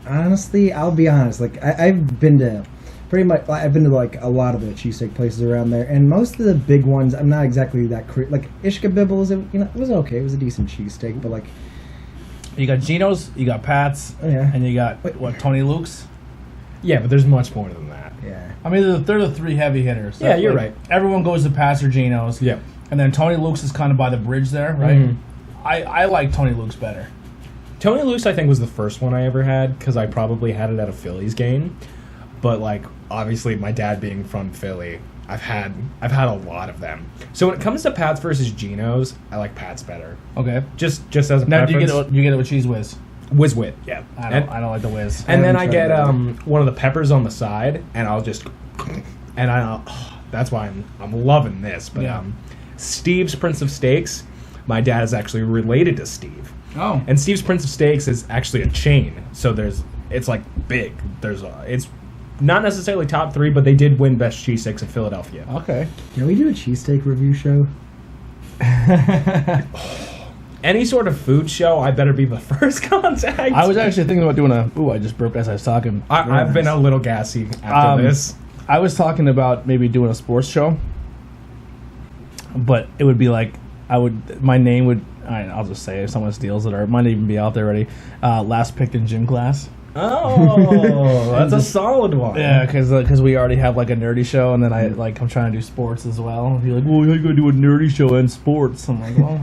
Honestly, I'll be honest. Like I've been to pretty much. I've been to like a lot of the cheesesteak places around there, and most of the big ones, I'm not exactly that like Ishkabibbles. It was okay. It was a decent cheesesteak, but like You got Geno's, you got Pat's, and you got Tony Luke's. Yeah, but there's much more than that. Yeah. I mean, they're the three heavy hitters. Yeah, you're right. Everyone goes to Pat's or Geno's. Yeah. And then Tony Luke's is kind of by the bridge there, right? Mm-hmm. I like Tony Luke's better. Tony Luke's, I think, was the first one I ever had because I probably had it at a Phillies game. But like, obviously, my dad being from Philly, I've had a lot of them. So when it comes to Pat's versus Geno's, I like Pat's better. Okay. Just as a Now, preference. do you get it with Cheese Whiz? Whiz Wit, yeah. I don't like the Whiz. And then I get one of the peppers on the side, and I'll just, and that's why I'm loving this. But Steve's Prince of Steaks, my dad is actually related to Steve. Oh. And Steve's Prince of Steaks is actually a chain, so it's like big. It's not necessarily top 3, but they did win best cheesesteaks in Philadelphia. Okay. Can we do a cheesesteak review show? Any sort of food show, I better be the first contact. I was actually thinking about doing I just burped as I was talking. I've been a little gassy after this. I was talking about maybe doing a sports show, but it would be like my name would. I'll just say if someone steals it, or it might even be out there already. Last picked in gym class. Oh, that's a solid one. Yeah, because we already have like a nerdy show, and then I'm trying to do sports as well. You're like, well, you're gonna do a nerdy show and sports. I'm like, well,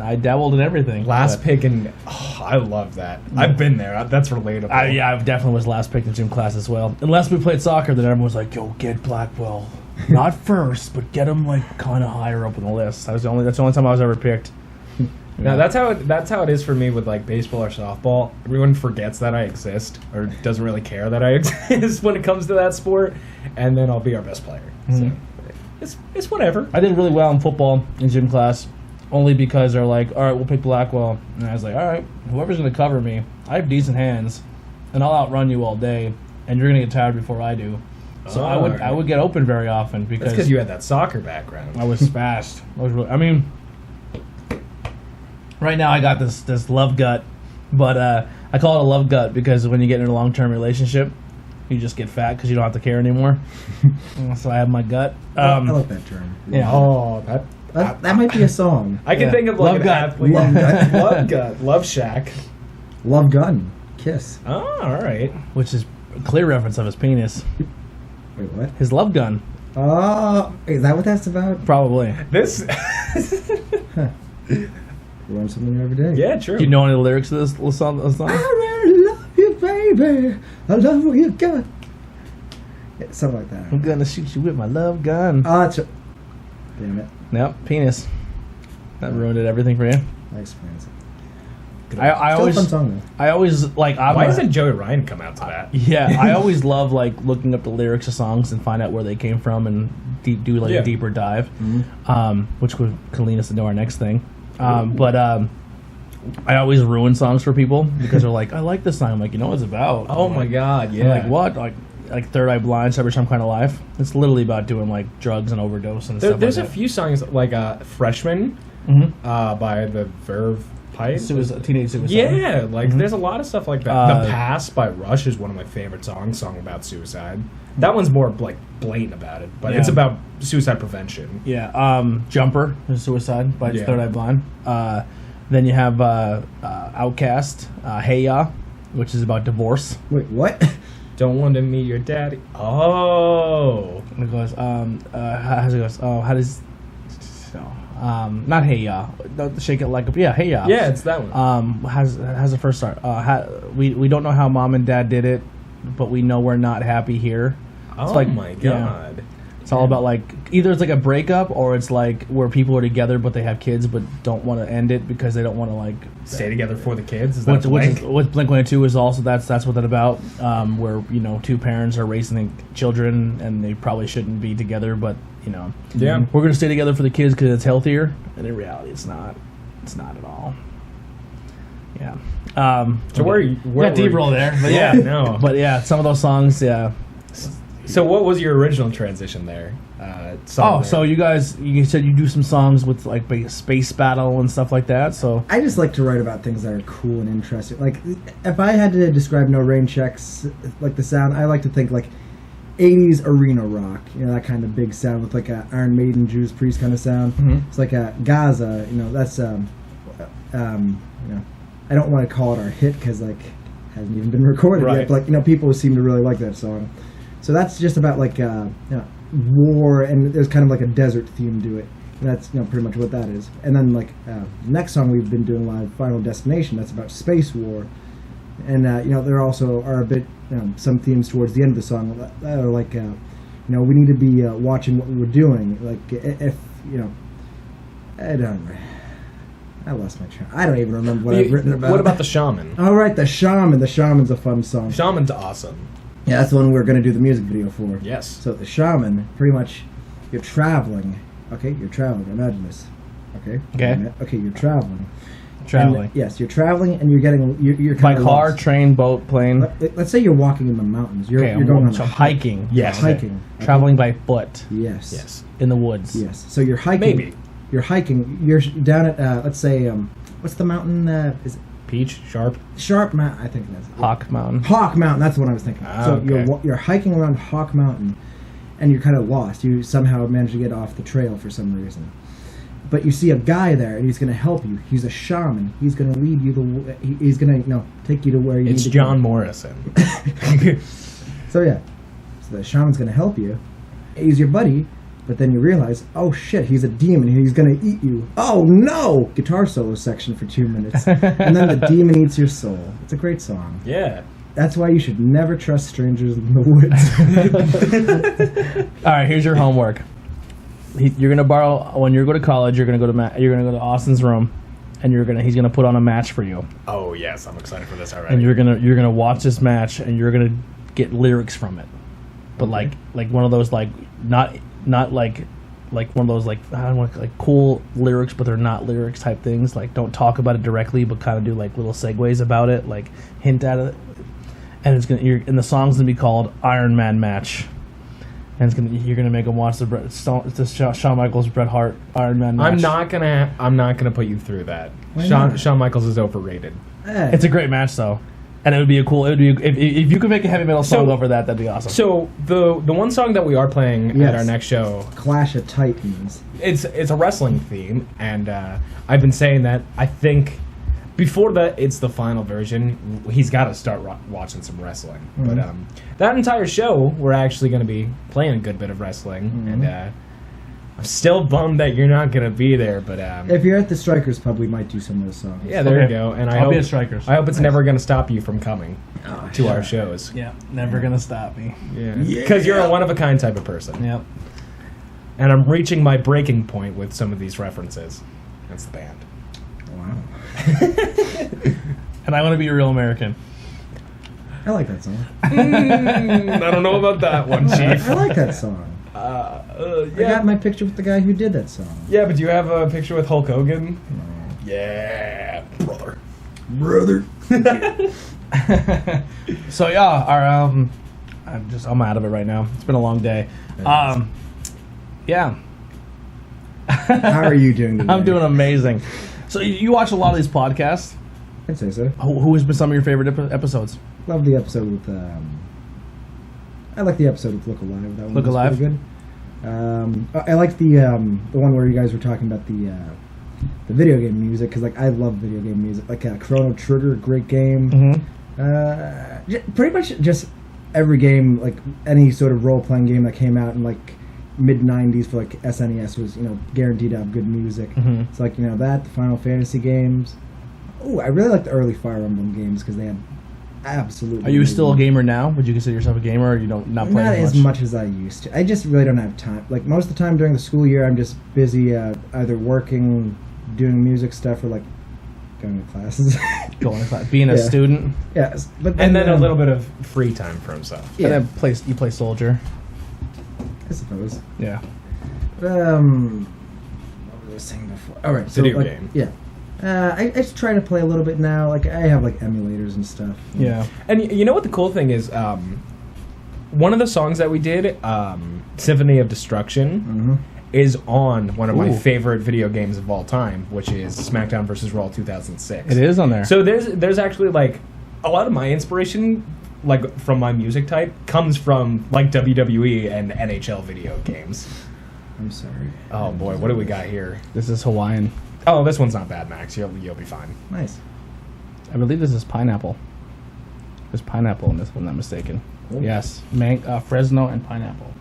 I dabbled in everything. Last pick in, I love that. I've been there. That's relatable. I definitely was last picked in gym class as well. Unless we played soccer, then everyone was like, yo, get Blackwell, not first, but get him like kind of higher up on the list. That's the only time I was ever picked. No, that's how it is for me with like baseball or softball. Everyone forgets that I exist or doesn't really care that I exist when it comes to that sport, and then I'll be our best player. So it's whatever. I did really well in football in gym class, only because they're like, all right, we'll pick Blackwell, and I was like, all right, whoever's gonna cover me, I have decent hands, and I'll outrun you all day, and you're gonna get tired before I do. So I would get open very often because you had that soccer background. I was fast. Right now, I got this love gut, but I call it a love gut because when you get in a long-term relationship, you just get fat because you don't have to care anymore. So I have my gut. I like that term. Yeah. Oh, that might be a song. I can think of like love gut. Love gut. Love shack. Love gun. Kiss. Oh, all right. Which is a clear reference of his penis. Wait, what? His love gun. Oh, is that what that's about? Probably. This. Learn something new every day. Yeah, true. Do you know any lyrics to this song? I really love you, baby. I love what you got. Yeah, something like that. I'm gonna shoot you with my love gun. Oh, that's damn it. Nope, penis. That ruined everything for you. Nice friends. I Still always, a fun song though. I always like. Why doesn't Joey Ryan come out to that? Yeah, I always love like looking up the lyrics of songs and find out where they came from and do like a deeper dive, which can lead us into our next thing. But I always ruin songs for people because they're like, I like this song. I'm like, you know what it's about? Oh my god, yeah. I'm like, what? Like Third Eye Blind, Every Time Kind of Life. It's literally about doing like drugs and overdose and stuff. There's like a few songs like Freshman by the Verve Pipe. Teenage Suicide. Yeah, like there's a lot of stuff like that. The Pass by Rush is one of my favorite songs, song about suicide. That one's more like blatant about it, but it's about suicide prevention. Yeah, Jumper is Suicide by Third Eye Blind. Then you have Outkast, Hey Ya, which is about divorce. Wait, what? Don't want to meet your daddy. Oh. And it goes, how does... not Hey Ya. Shake It Like a... Yeah, Hey Ya. Yeah, it's that one. Has the first start. We don't know how mom and dad did it, but we know we're not happy here. Oh like, my god. Yeah. It's all about like either it's like a breakup or it's like where people are together but they have kids but don't want to end it because they don't want to like stay together for the kids. Is that what Blink-182 is also that's what that's about. Where two parents are raising children and they probably shouldn't be together, but we're gonna stay together for the kids because it's healthier. And in reality, it's not. It's not at all. Yeah. So where deep roll there, but yeah, no. But yeah, some of those songs, yeah. So what was your original transition there? So you said you do some songs with like space battle and stuff like that. So I just like to write about things that are cool and interesting. Like if I had to describe No Rain Checks, like the sound, I like to think like '80s arena rock. You know, that kind of big sound with like a Iron Maiden, Judas Priest kind of sound. Mm-hmm. It's like a Gaza. You know, that's you know, I don't want to call it our hit because like hasn't even been recorded Right. yet. But like, you know, people seem to really like that song. So that's just about like you know, war, and there's kind of like a desert theme to it. And that's, you know, pretty much what that is. And then like the next song we've been doing live, Final Destination, that's about space war. And you know, there also are a bit some themes towards the end of the song that are like you know, we need to be watching what we're doing. Like if you know, I lost my train. I don't even remember what I've written about. What about the Shaman? All right, the Shaman. The Shaman's a fun song. Shaman's awesome. Yeah, that's the one we're going to do the music video for. Yes. So the Shaman, pretty much, you're traveling. Okay, you're traveling. Imagine this. Okay. Okay. Okay, you're traveling. Traveling. And, yes, you're traveling, and you're getting you're By kind of car, lost. train, boat, plane. Let's say you're walking in the mountains. You're Okay, going on so a hiking. Yes. hiking. Okay? Traveling by foot Yes. Yes. in the woods. Yes. So you're hiking. Maybe. You're hiking. You're down at let's say what's the mountain? Is it Peach, Sharp. Sharp Mountain? I think that's it. Hawk Mountain. Hawk Mountain. That's what I was thinking. Ah, So okay. you're hiking around Hawk Mountain, and you're kind of lost. You somehow manage to get off the trail for some reason. But you see a guy there, and he's going to help you. He's a shaman. He's going to lead you. He's going to, take you to where you need It's to John go. Morrison. So yeah, so the shaman's going to help you. He's your buddy, but then you realize, oh shit, he's a demon. He's going to eat you. Oh no! Guitar solo section for 2 minutes, and then the demon eats your soul. It's a great song. Yeah. That's why you should never trust strangers in the woods. All right, here's your homework. You're gonna borrow when you go to college. You're gonna go to Austin's room, and he's gonna put on a match for you, Oh yes, I'm excited for this already. and you're gonna watch this match, and you're gonna get lyrics from it, but like one of those like not like one of those like I don't want like cool lyrics, but they're not lyrics type things. Like don't talk about it directly, but kind of do like little segues about it, like hint at it, and the song's gonna be called Iron Man Match. And you're gonna make him watch the Shawn Michaels Bret Hart Iron Man match. I'm not gonna put you through that. Why not? Shawn Michaels is overrated. Hey. It's a great match though, and if you could make a heavy metal song over that'd be awesome. So the one song that we are playing Yes. at our next show, Clash of Titans. it's a wrestling theme, and I've been saying that I think before it's the final version, he's got to start watching some wrestling. Mm-hmm. But that entire show, we're actually going to be playing a good bit of wrestling, Mm-hmm. and I'm still bummed that you're not going to be there. But If you're at the Strikers pub, we might do some of those songs. yeah, there Okay. you go. And I'll be at Strikers. I hope it's never going to stop you from coming to our shows. Yeah, never gonna stop me. Yeah, because you're a one of a kind type of person. Yep. And I'm reaching my breaking point with some of these references. That's the band. Wow. And I want to be a real American. I like that song. I don't know about that one, Chief. I like that song. I got my picture with the guy who did that song. Yeah, but do you have a picture with Hulk Hogan? Yeah, brother. Brother. So yeah, I'm out of it right now. It's been a long day. Yeah. How are you doing today? I'm doing amazing. So you watch a lot of these podcasts. I'd say so. Who has been some of your favorite episodes? Love the episode with. I like the episode with Look Alive. That one Look was Alive? pretty good. I like the one where you guys were talking about the video game music, because like I love video game music. Like Chrono Trigger, great game. Mm-hmm. Pretty much just every game, like any sort of role playing game that came out in like mid '90s for like SNES was guaranteed to have good music. Mhm. It's like that, the Final Fantasy games. Oh, I really like the early Fire Emblem games because they had absolutely. Are you still a amazing- gamer now? Would you consider yourself a gamer, or you not play Not as as much as I used to. I just really don't have time. Like most of the time during the school year, I'm just busy either working, doing music stuff, or like going to classes. Going to class, being a Yeah. student, Yes, but And then a little bit of free time for himself. Yeah, and then you play soldier. I suppose. Yeah. What was I saying before? All right, so Video like, game. Yeah. I just try to play a little bit now. Like I have like emulators and stuff. Yeah. And you know what the cool thing is? One of the songs that we did, Symphony of Destruction, Mm-hmm. is on one of my Ooh. favorite video games of all time, which is SmackDown vs. Raw 2006. It is on there. So there's actually like a lot of my inspiration like from my music type comes from like WWE and NHL video games. I'm sorry. Oh boy, what do we got here? This is Hawaiian. Oh, this one's not bad, Max. You'll be fine. Nice. I believe this is pineapple. There's pineapple in this, if I'm not mistaken. Oh. Yes, Fresno and pineapple.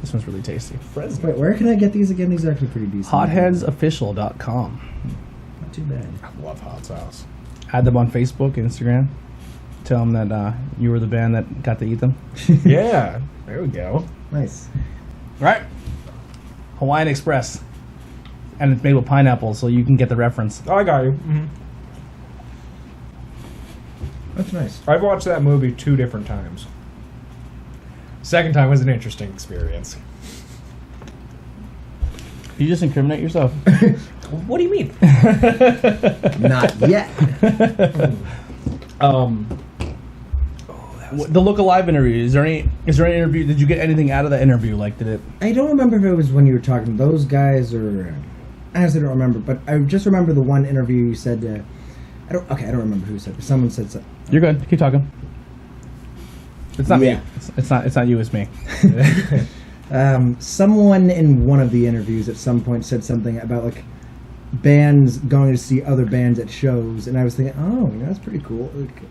This one's really tasty. Wait, where can I get these again? These are actually pretty decent. Hotheadsofficial.com. Not too bad. I love hot sauce. Add them on Facebook, Instagram. Tell them that you were the band that got to eat them. Yeah, there we go. Nice. Right. Hawaiian Express. And it's made with pineapple, so you can get the reference. Oh, I got you. Mm-hmm. That's nice. I've watched that movie 2 different times. Second time was an interesting experience. You just incriminate yourself. What do you mean? Not yet. The Look Alive interview. Is there any interview? Did you get anything out of that interview? Like, did it? I don't remember if it was when you were talking to those guys or... I honestly don't remember, but I just remember the one interview you said... I don't remember who said it. Someone said something. You're good. Keep talking. It's not Yeah. me. It's not you. It's me. Someone in one of the interviews at some point said something about like bands going to see other bands at shows, and I was thinking, oh, that's pretty cool. Like,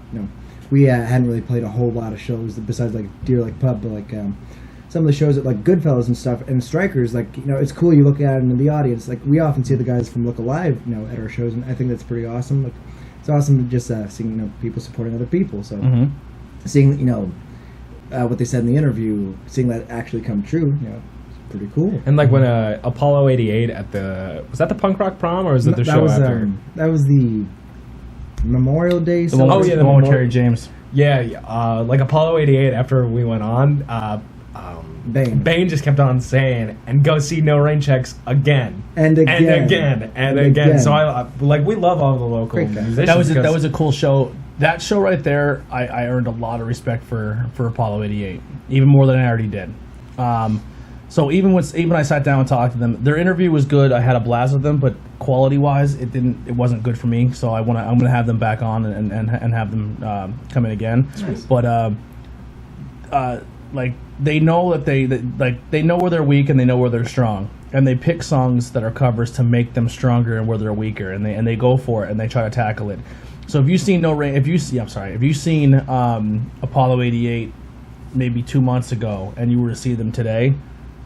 we hadn't really played a whole lot of shows besides like Deer Lake Pub, but like some of the shows at like Goodfellas and stuff and Strikers. Like it's cool. You look at it in the audience. Like we often see the guys from Look Alive, at our shows, and I think that's pretty awesome. Like it's awesome to just seeing people supporting other people. So seeing what they said in the interview, seeing that actually come true, it's pretty cool. And like when Apollo 88 at was that the punk rock prom or was it the show after? That was the Memorial Day. The one with Terry James. Yeah, like Apollo 88 after we went on, Bane just kept on saying, and go see No Rain Checks again. And again. So we love all the local musicians. That was a cool show. That show right there, I earned a lot of respect for Apollo 88, even more than I already did. So even when I sat down and talked to them, their interview was good. I had a blast with them, but quality wise, it wasn't good for me. So I'm gonna have them back on and have them come in again. Nice. But like they know that they know where they're weak and they know where they're strong, and they pick songs that are covers to make them stronger and where they're weaker, and they go for it and they try to tackle it. So if you've seen Apollo 88 maybe 2 months ago and you were to see them today,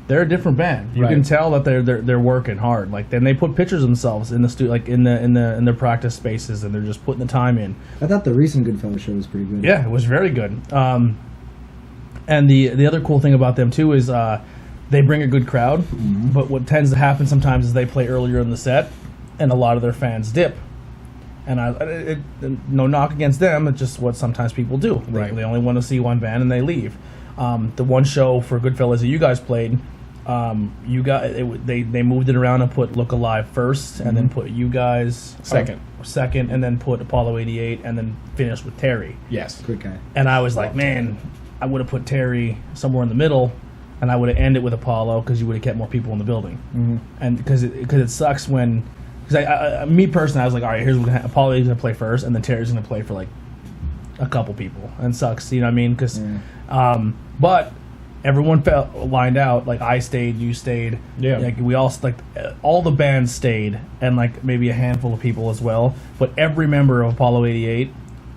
they're a different band. You can tell that they're working hard. Like then they put pictures of themselves in the in their practice spaces, and they're just putting the time in. I thought the recent Goodfellas show was pretty good. Yeah, it was very good. And the other cool thing about them too is they bring a good crowd. Mm-hmm. But what tends to happen sometimes is they play earlier in the set, and a lot of their fans dip. And no knock against them. It's just what sometimes people do. They only want to see one band and they leave. The one show for Goodfellas that you guys played, they moved it around and put Look Alive first, and then put you guys second, and then put Apollo 88, and then finished with Terry. Yes, good guy. And I was like, man, I would have put Terry somewhere in the middle, and I would have ended with Apollo because you would have kept more people in the building. Mm-hmm. And because it sucks when. Because me personally, I was like, all right, here's what Apollo's going to play first, and then Terry's going to play for like a couple people, and it sucks, you know what I mean? Because, but everyone lined out. Like I stayed, you stayed, Like we all all the bands stayed, and like maybe a handful of people as well. But every member of Apollo 88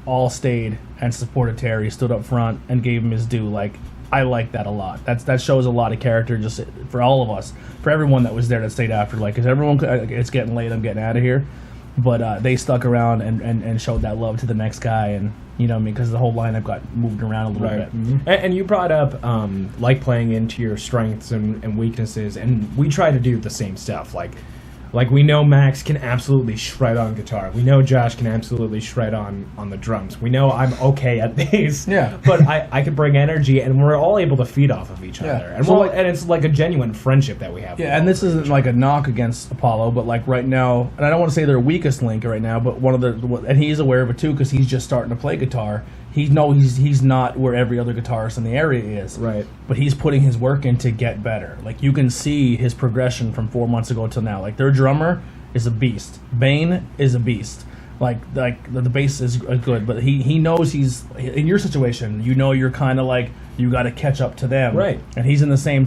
all stayed and supported Terry, stood up front, and gave him his due. Like I like that a lot. That shows a lot of character, just for all of us, for everyone that was there that stayed after. Like, because everyone, it's getting late, I'm getting out of here. But they stuck around and showed that love to the next guy, and you know what I mean, because the whole lineup got moved around a little bit. Mm-hmm. And you brought up like playing into your strengths and weaknesses, and we try to do the same stuff. Like we know Max can absolutely shred on guitar. We know Josh can absolutely shred on the drums. We know I'm okay at bass. Yeah. But I can bring energy, and we're all able to feed off of each other. And, so and it's like a genuine friendship that we have. Yeah, and this isn't like a knock against Apollo, but like right now, and I don't want to say their weakest link right now, but one of and he's aware of it too because he's just starting to play guitar. He's not where every other guitarist in the area is. Right. But he's putting his work in to get better. Like you can see his progression from 4 months ago till now. Like their drummer is a beast. Bane is a beast. Like the bass is good, but he knows he's in your situation. You know, you're kind of like you got to catch up to them, right? And he's in the same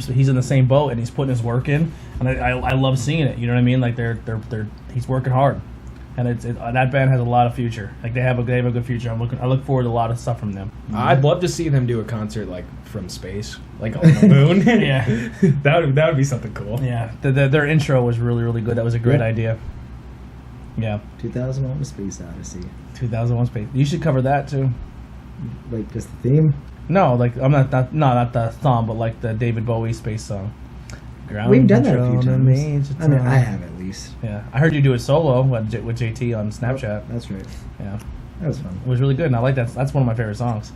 boat, and he's putting his work in, and I love seeing it. You know what I mean? Like he's working hard, and that band has a lot of future. Like they have a good future. I look forward to a lot of stuff from them. I'd love to see them do a concert like from space, like on the moon. Yeah, that would be something cool. Yeah, their intro was really good. That was a great idea. Yeah. 2001: A Space Odyssey. 2001: Space. You should cover that too. Like just the theme? No, like I'm not the song, but like the David Bowie space song. We've done that a few times. I mean, I have at least. Yeah, I heard you do it solo with JT on Snapchat. Oh, that's right. Yeah, that was fun. It was really good, and I like that. That's one of my favorite songs.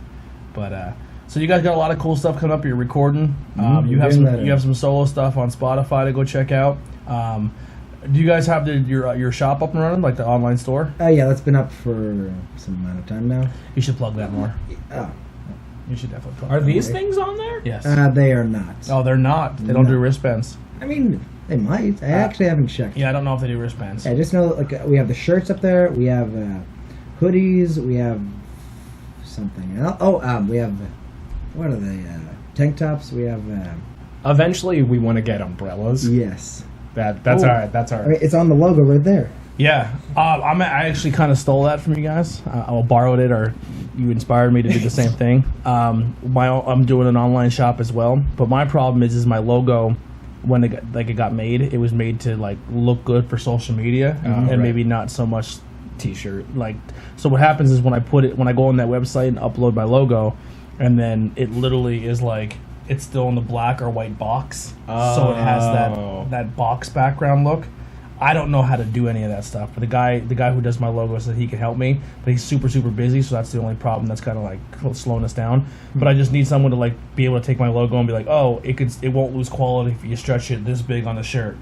But so you guys got a lot of cool stuff coming up. You're recording. You have some solo stuff on Spotify to go check out. Do you guys have your shop up and running, like the online store? Yeah, that's been up for some amount of time now. You should plug that more. Oh. You should definitely plug Are that these more. things on there? Yes. They are not. Oh, they're not. They don't do wristbands. I mean, they might. I actually haven't checked. Yeah, I don't know if they do wristbands. I just know like we have the shirts up there. We have hoodies. We have something else. We have what are they? Tank tops. We have. Eventually, we want to get umbrellas. Yes. That's all right. That's all right. I mean, it's on the logo right there. Yeah, I actually kind of stole that from you guys. I borrowed it, or you inspired me to do the same thing. I'm doing an online shop as well, but my problem is my logo. When it got made, it was made to like look good for social media, and maybe not so much T-shirt. Like, so what happens is when I go on that website and upload my logo, and then it literally is like it's still in the black or white box, so it has that box background look. I don't know how to do any of that stuff, but the guy who does my logo said he can help me, but he's super busy, so that's the only problem that's kind of like slowing us down. But I just need someone to like be able to take my logo and be like, oh, it won't lose quality if you stretch it this big on the shirt,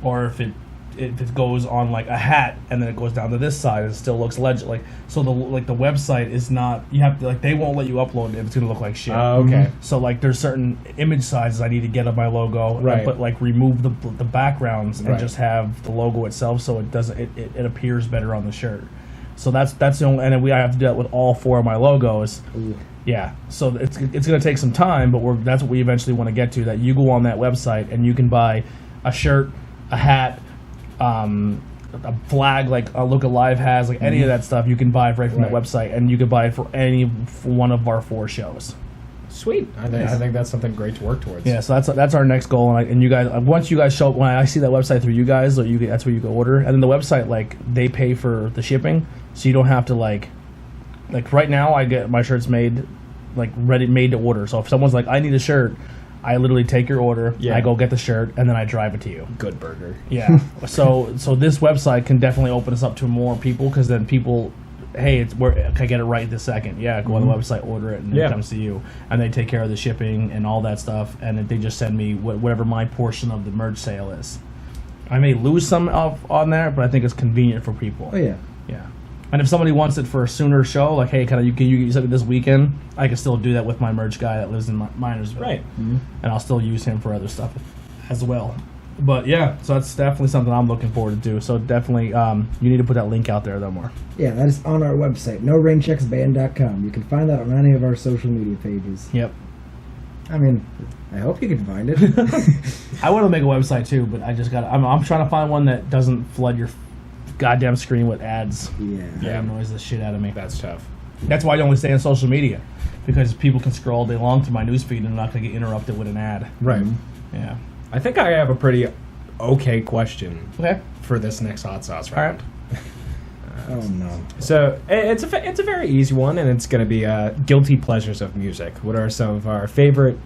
or if it goes on like a hat and then it goes down to this side and it still looks legit. Like, so the website is not, you have to like, they won't let you upload it if it's gonna look like shit. Okay. So like there's certain image sizes I need to get of my logo, right? But like remove the backgrounds and right. just have the logo itself, so it doesn't it appears better on the shirt. So that's the only, and then I have to do that with all 4 of my logos. Ooh. Yeah, so it's gonna take some time, but that's what we eventually want to get to. That you go on that website and you can buy a shirt, a hat, a flag like Look Alive has, like any of that stuff you can buy right from that website, and you can buy it for one of our 4 shows. Sweet. I think that's something great to work towards. Yeah, so that's our next goal, and you guys, once you guys show up, when I see that website through you guys, that's where you go order, and then the website, like, they pay for the shipping, so you don't have to like right now I get my shirts made like made to order. So if someone's like, I need a shirt, I literally take your order, I go get the shirt, and then I drive it to you. Good burger. Yeah. so this website can definitely open us up to more people, because then people, hey, can I get it right this second? Yeah, go on the website, order it, and it comes to you. And they take care of the shipping and all that stuff, and they just send me whatever my portion of the merch sale is. I may lose some on there, but I think it's convenient for people. Oh, yeah. Yeah. And if somebody wants it for a sooner show, like, hey, can you use it this weekend? I can still do that with my merch guy that lives in Minersville. Right. Mm-hmm. And I'll still use him for other stuff as well. But yeah, so that's definitely something I'm looking forward to. So definitely, you need to put that link out there, though, more. Yeah, that is on our website, norainchecksband.com. You can find that on any of our social media pages. Yep. I mean, I hope you can find it. I want to make a website too, but I'm trying to find one that doesn't flood your goddamn screen with ads. Yeah. That annoys the shit out of me. That's tough. That's why I only stay on social media, because people can scroll all day long through my newsfeed and I'm not going to get interrupted with an ad. Right. Yeah. I think I have a pretty okay question Okay. for this next hot sauce round. Oh no. So it's a very easy one, and it's going to be guilty pleasures of music. What are some of our favorite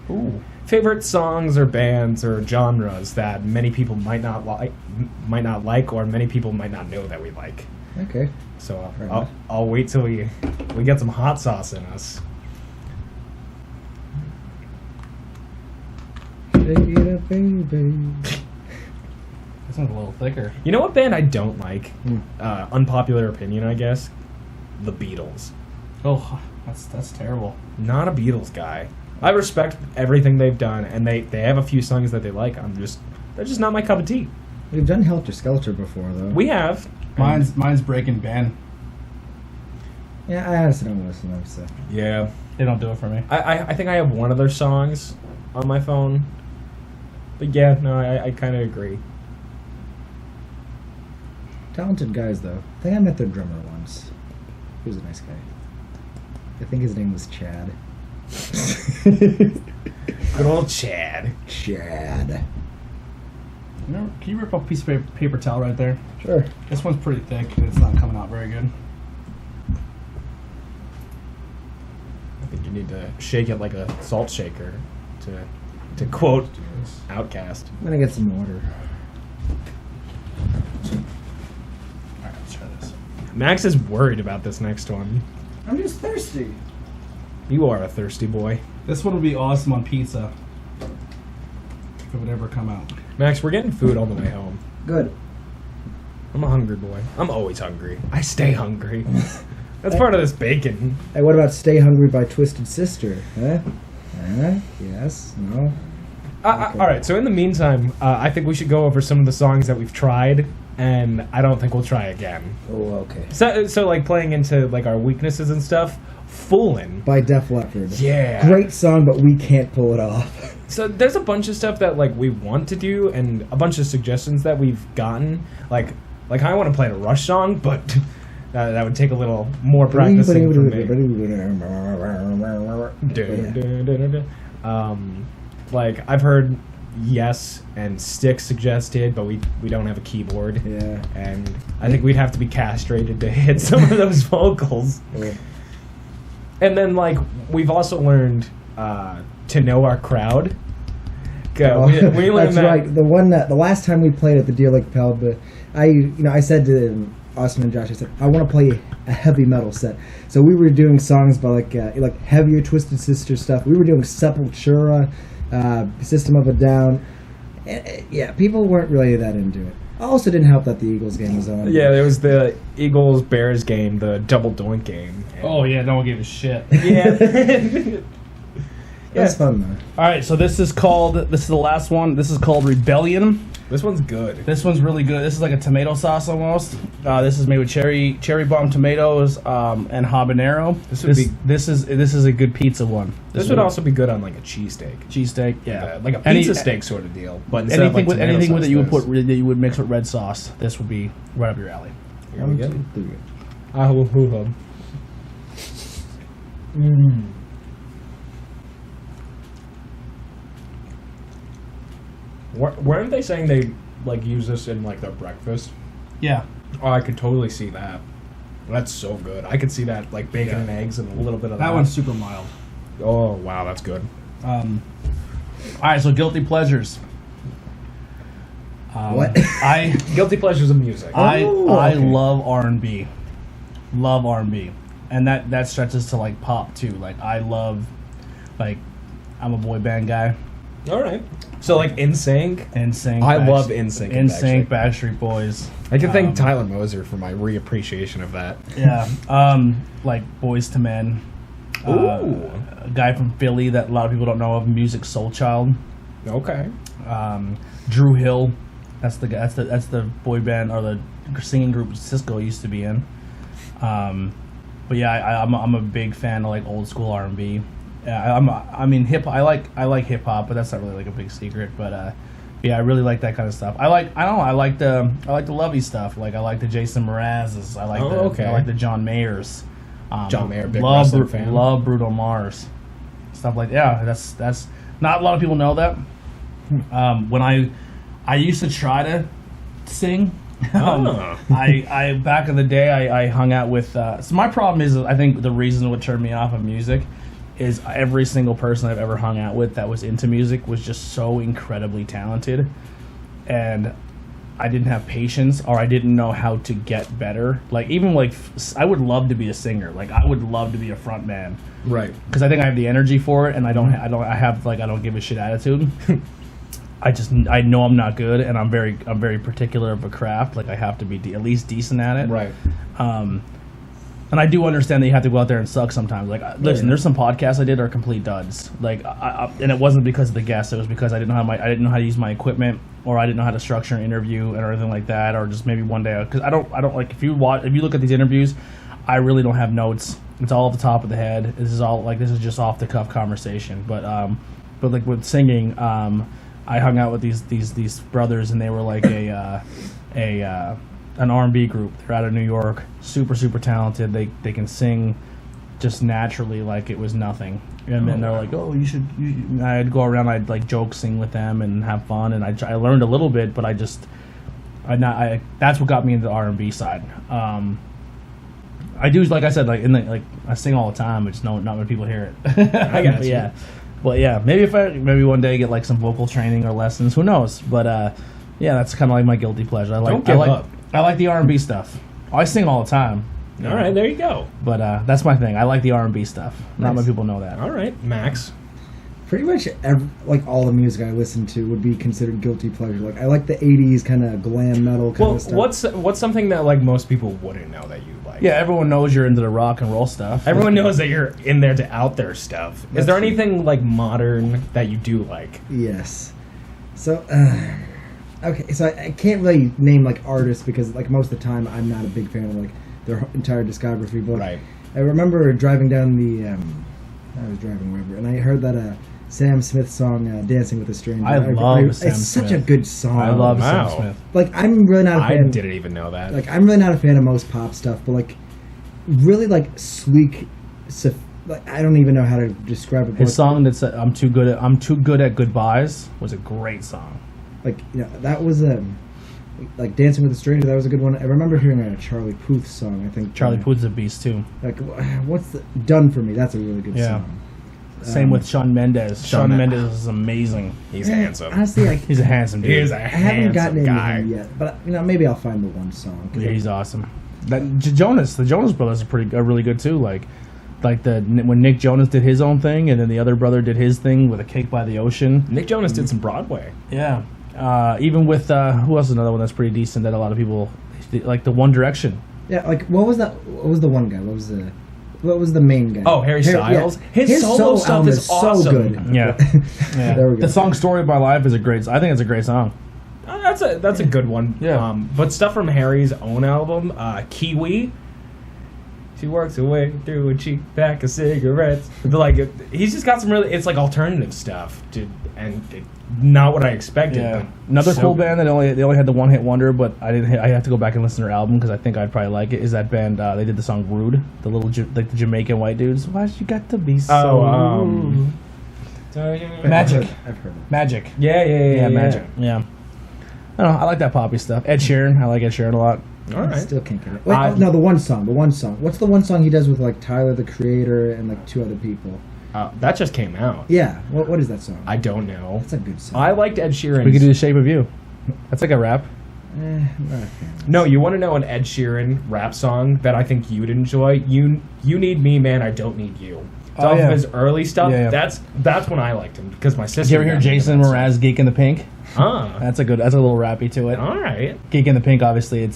songs or bands or genres that many people might not like, or many people might not know that we like? Okay. So I'll wait till we get some hot sauce in us. Shake it up, baby. This one's a little thicker. You know what band I don't like? Unpopular opinion, I guess. The Beatles. Oh, that's terrible. Not a Beatles guy. I respect everything they've done, and they have a few songs that they like. They're just not my cup of tea. We've done Helter Skelter before, though. We have. Mine's Breaking Ben. Yeah, I honestly don't listen to them, so. Yeah. They don't do it for me. I think I have one of their songs on my phone. But yeah, no, I kind of agree. Talented guys, though. I think I met their drummer once. He was a nice guy. I think his name was Chad. Good old Chad. Chad. Can you rip off a piece of paper towel right there? Sure. This one's pretty thick and it's not coming out very good. I think you need to shake it like a salt shaker to quote Outkast. I'm gonna get some water. Alright, let's try this. Max is worried about this next one. I'm just thirsty. You are a thirsty boy. This one would be awesome on pizza. If it would ever come out. Max, we're getting food on the way home. Good. I'm a hungry boy. I'm always hungry. I stay hungry. That's part of this bacon. Hey, what about Stay Hungry by Twisted Sister? Huh? Yes? No? Okay. All right, so in the meantime, I think we should go over some of the songs that we've tried, and I don't think we'll try again. Oh, okay. So like playing into like our weaknesses and stuff, Foolin'. By Def Leppard. Yeah. Great song, but we can't pull it off. So there's a bunch of stuff that like we want to do, and a bunch of suggestions that we've gotten. Like I want to play a Rush song, but that would take a little more practicing for me. Like I've heard Yes and Stick suggested, but we don't have a keyboard. Yeah. And I think we'd have to be castrated to hit some of those vocals. Yeah. And then like we've also learned to know our crowd. We learned that's that. right. The last time we played at the Deer Lake Pub, I said to Austin and Josh, I said I want to play a heavy metal set. So we were doing songs by like heavier Twisted Sister stuff. We were doing Sepultura, System of a Down. Yeah, people weren't really that into it. Also, didn't help that the Eagles game was on. Yeah, there was the Eagles Bears game, the double doink game. Oh yeah, no one gave a shit. Yeah. That's fun though. All right, so this is the last one. This is called Rebellion. This one's good. This one's really good. This is like a tomato sauce almost. This is made with cherry bomb tomatoes and habanero. This is a good pizza one. This would also be good on like a cheesesteak. Cheesesteak, yeah, like a pizza steak sort of deal. But anything with it you would mix with red sauce. This would be right up your alley. Here we go. Weren't they saying they like use this in like their breakfast? Yeah. Oh, I could totally see that. That's so good. I could see that like bacon and eggs and a little bit of that. That one's super mild. Oh wow, that's good. All right, so guilty pleasures. What? Guilty pleasures of music. I love R&B. Love R&B. And that stretches to like pop too. Like I love, like I'm a boy band guy. All right. So like NSYNC. I love NSYNC. NSYNC, Backstreet Boys. I can thank Tyler Moser for my reappreciation of that. Yeah. Like Boys to Men. Ooh. A guy from Philly that a lot of people don't know of, Music Soul Child. Okay. Drew Hill. That's the guy. That's the boy band or the singing group Cisco used to be in. But yeah, I'm a big fan of like old school R&B. I mean hip. I like hip hop, but that's not really like a big secret. But yeah, I really like that kind of stuff. I like the lovey stuff. Like I like the Jason Mrazes. I like the John Mayers. John Mayer, big wrestling fan. Love Bruno Mars. Stuff like that's not a lot of people know that. When I used to try to sing. I back in the day I hung out with. So my problem is I think the reason what turned me off of music is every single person I've ever hung out with that was into music was just so incredibly talented, and I didn't have patience or I didn't know how to get better. Like even like I would love to be a singer. Like I would love to be a front man. Right. Because I think I have the energy for it, and I don't give a shit attitude. I know I'm not good, and I'm very particular of a craft. Like I have to be at least decent at it. Right. And I do understand that you have to go out there and suck sometimes. Like, listen, there's some podcasts I did are complete duds. Like, and it wasn't because of the guests. It was because I didn't know how to use my equipment, or I didn't know how to structure an interview or anything like that, or just maybe one day because I don't like if you look at these interviews, I really don't have notes. It's all off the top of the head. This is just off the cuff conversation. But like with singing, I hung out with these brothers, and they were like an R&B group. They're out of New York, super talented. They can sing just naturally like it was nothing. And then they're like, oh, you should. I'd go around, I'd like joke, sing with them, and have fun. And I learned a little bit, but that's what got me into the R&B side. I do, like I said, I sing all the time. It's not many people hear it. I got you. Yeah, but yeah, maybe one day get like some vocal training or lessons. Who knows? But yeah, that's kind of like my guilty pleasure. Don't give up. I like the R&B stuff. I sing all the time. All right, there you go. But that's my thing. I like the R&B stuff. Not many people know that. All right, Max. Pretty much all the music I listen to would be considered guilty pleasure. Like I like the '80s kind of glam metal kind of stuff. What's something that like most people wouldn't know that you like? Yeah, everyone knows you're into the rock and roll stuff. Everyone knows that you're in there to out there stuff. Is there anything like modern that you do like? Yes. So, okay, so I can't really name like artists because like most of the time I'm not a big fan of like their entire discography. But Right. I remember driving down I was driving wherever, and I heard that Sam Smith song, "Dancing with a Stranger." I love Sam It's such a Smith. good song. I love Wow. Sam Smith. Like I'm really not a I fan. didn't even know that. Like I'm really not a fan of most pop stuff, but like really like sleek. Like I don't even know how to describe it. but His song that's I'm too good at goodbyes was a great song. like that was like "Dancing with a Stranger." That was a good one. I remember hearing a Charlie Puth song. I think Charlie Puth's a beast too. Like what's the "Done for Me"? That's a really good Yeah. song. Same with Shawn Mendes. Shawn Mendes is amazing. He's handsome. Honestly, He's a handsome dude. He is a I haven't gotten handsome into guy. him yet, but maybe I'll find the one song. 'Cause Yeah, he's awesome. The Jonas Brothers are really good too. Like when Nick Jonas did his own thing, and then the other brother did his thing with "A Cake by the Ocean." Nick Jonas did some Broadway. Yeah. Even with who else is another one that's pretty decent that a lot of people like, the One Direction. Yeah, like what was that? What was the one guy? What was the main guy? Oh, Harry Styles. Yeah. His solo stuff album is awesome. so good. Yeah. Yeah. There we go. The song "Story of My Life" is I think it's a great song. That's a good one. Yeah. But stuff from Harry's own album, Kiwi. She works her way through a cheap pack of cigarettes. Like he's just got some really. It's like alternative stuff, not what I expected. Yeah. But Another so cool good. band that they only had the one hit wonder, but I have to go back and listen to their album because I think I'd probably like it. Is that band? They did the song "Rude." The little the Jamaican white dudes. Why you got to be so rude? Magic. I've heard it. Magic. Yeah. Magic. Yeah. I don't know. I like that poppy stuff. Ed Sheeran. I like Ed Sheeran a lot. All right. Still can't get it. Wait, no, the one song. What's the one song he does with like Tyler the Creator and like two other people? That just came out. Yeah. What is that song? I don't know. That's a good song. I liked Ed Sheeran. We could do "The Shape of You." That's like a rap. I'm not a fan. No, you want to know an Ed Sheeran rap song that I think you'd enjoy? You need me, man. I don't need you. It's off of his early stuff. Yeah. That's when I liked him because my sister. Did you ever hear got me into Jason that song. Mraz "Geek in the Pink"? That's a little rappy to it. All right. "Geek in the Pink," obviously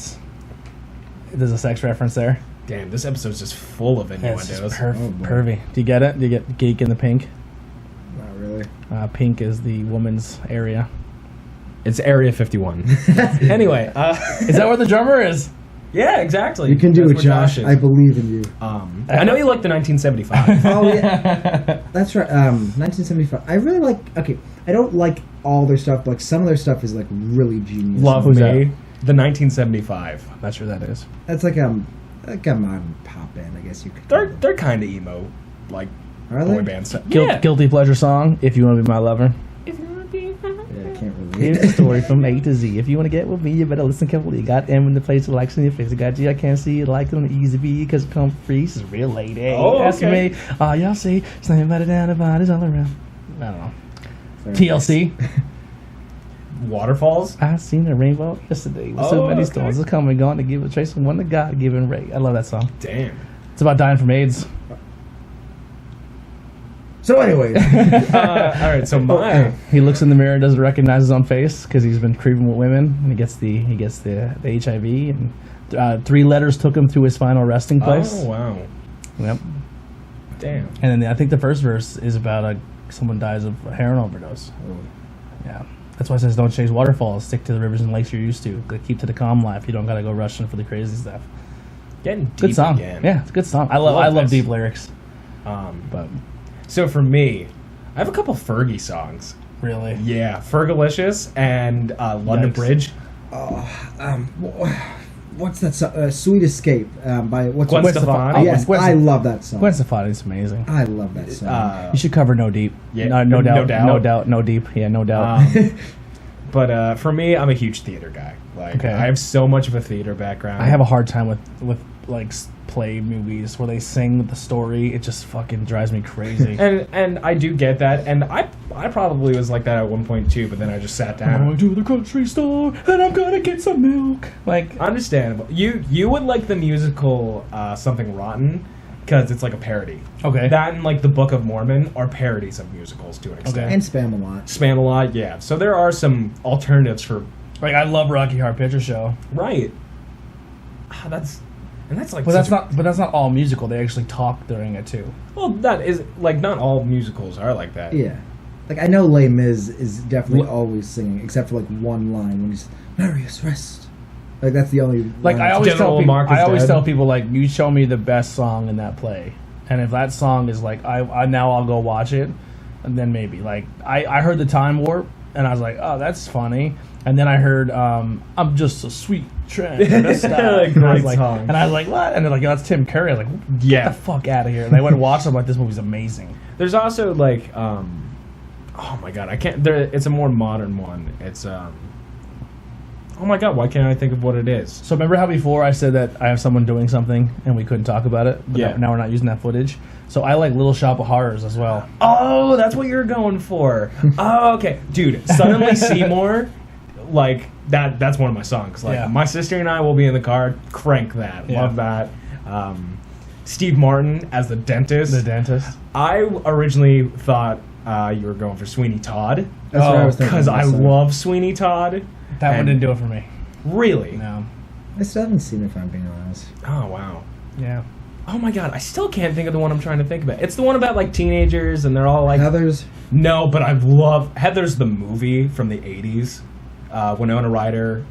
there's a sex reference there. Damn, this episode's just full of It's innuendos. just boy. pervy. Do you get it? Do you get "Geek in the Pink"? Not really. Pink is the woman's area. It's Area 51. Anyway, Is that where the drummer is? yeah, exactly. You can do That's it, where Josh. is. I believe in you. I know you like the 1975. Oh yeah, that's right. 1975. I really like. Okay, I don't like all their stuff, but like some of their stuff is like really genius. Love Who's Me, that? the 1975. I'm not sure that is. That's like a modern pop band, I guess you could. call it. They're kind of emo, like Are they? boy band stuff. Guilty pleasure song. "If You Want to Be My Lover." If you wanna be Yeah, I can't relate. Here's the story from A to Z. If you want to get with me, you better listen carefully. You got M in the place, the likes in your face. I got G, I can't see it like on the easy B, because it come free. She's a real lady. Oh, That's okay. me. All y'all see, slamming body down, the body's all around. I don't know. Very TLC. Waterfalls. I seen a rainbow yesterday with so Oh, many okay. storms. It's coming, going to give a trace from one to God given ray. I love that song. Damn. It's about dying from AIDS. So anyway, All right, so my He looks in the mirror, doesn't recognize his own face because he's been creeping with women, and he gets the HIV, and 3 letters took him to his final resting place. Oh wow. Yep. Damn. And then I think the first verse is about someone dies of a heroin overdose. Yeah. That's why it says don't chase waterfalls. Stick to the rivers and lakes you're used to. Keep to the calm life. You don't gotta go rushing for the crazy stuff. Getting deep Good song. again. Yeah, it's a good song. I love this. deep lyrics. But so for me, I have a couple Fergie songs. Really? Yeah, Fergalicious and London Yikes. Bridge. What's that song? Sweet Escape by Gwen Stefani. Yes, Gwen- I love that song. Gwen Stefani's amazing. I love that song. You should cover No Deep. Yeah, no doubt. No Doubt. No doubt. No deep. Yeah, no doubt. But for me, I'm a huge theater guy. Like, Okay. I have so much of a theater background. I have a hard time with like play movies where they sing the story. It just fucking drives me crazy. and I do get that, and I probably was like that at one point too. But then I just sat I'm down. going to the grocery store and I'm gonna get some milk. Like, Understandable. You would like the musical Something Rotten because it's like a parody. okay. That and like the Book of Mormon are parodies of musicals to an extent. Okay. And Spam a lot. Span a lot, yeah. So there are some alternatives for Like, I love Rocky Horror Picture Show. right. That's like. But that's such a- not all musical. They actually talk during it too. Well, that is like not all musicals are like that. Yeah. Like, I know Les Mis is definitely What- always singing, except for, like, one line when he's, Marius, rest. Like, that's the only Like, line. I always General tell people, Mark is dead. like, you show me the best song in that play, and if that song is like, I now I'll go watch it, and then maybe like I heard the Time Warp, and I was like, oh, that's funny, and then I heard I'm just a sweet transvestite. Great song. And I was like, what? And they're like, yeah, that's Tim Curry. I was like, Yeah. get the fuck out of here. And I went and watched it. I'm like, this movie's amazing. There's also like, oh my god, I can't. It's a more modern one. It's oh my god, why can't I think of what it is? So remember how before I said that I have someone doing something and we couldn't talk about it? But Yeah. now we're not using that footage. So I like Little Shop of Horrors as well. Oh, that's what you're going for. Oh, okay, dude. Suddenly Seymour, like that's one of my songs. Like Yeah. my sister and I will be in the car, crank that, Yeah. love that. Steve Martin as the dentist. The Dentist. I originally thought you were going for Sweeney Todd. That's what I was thinking. Because I also. love Sweeney Todd. That one And- didn't do it for me. Really? No. I still haven't seen it, if I'm being honest. Oh wow. Yeah. Oh my god, I still can't think of the one I'm trying to think about. It's the one about like teenagers and they're all like Heathers? no, but I love Heathers the movie from the 80s. Winona Ryder,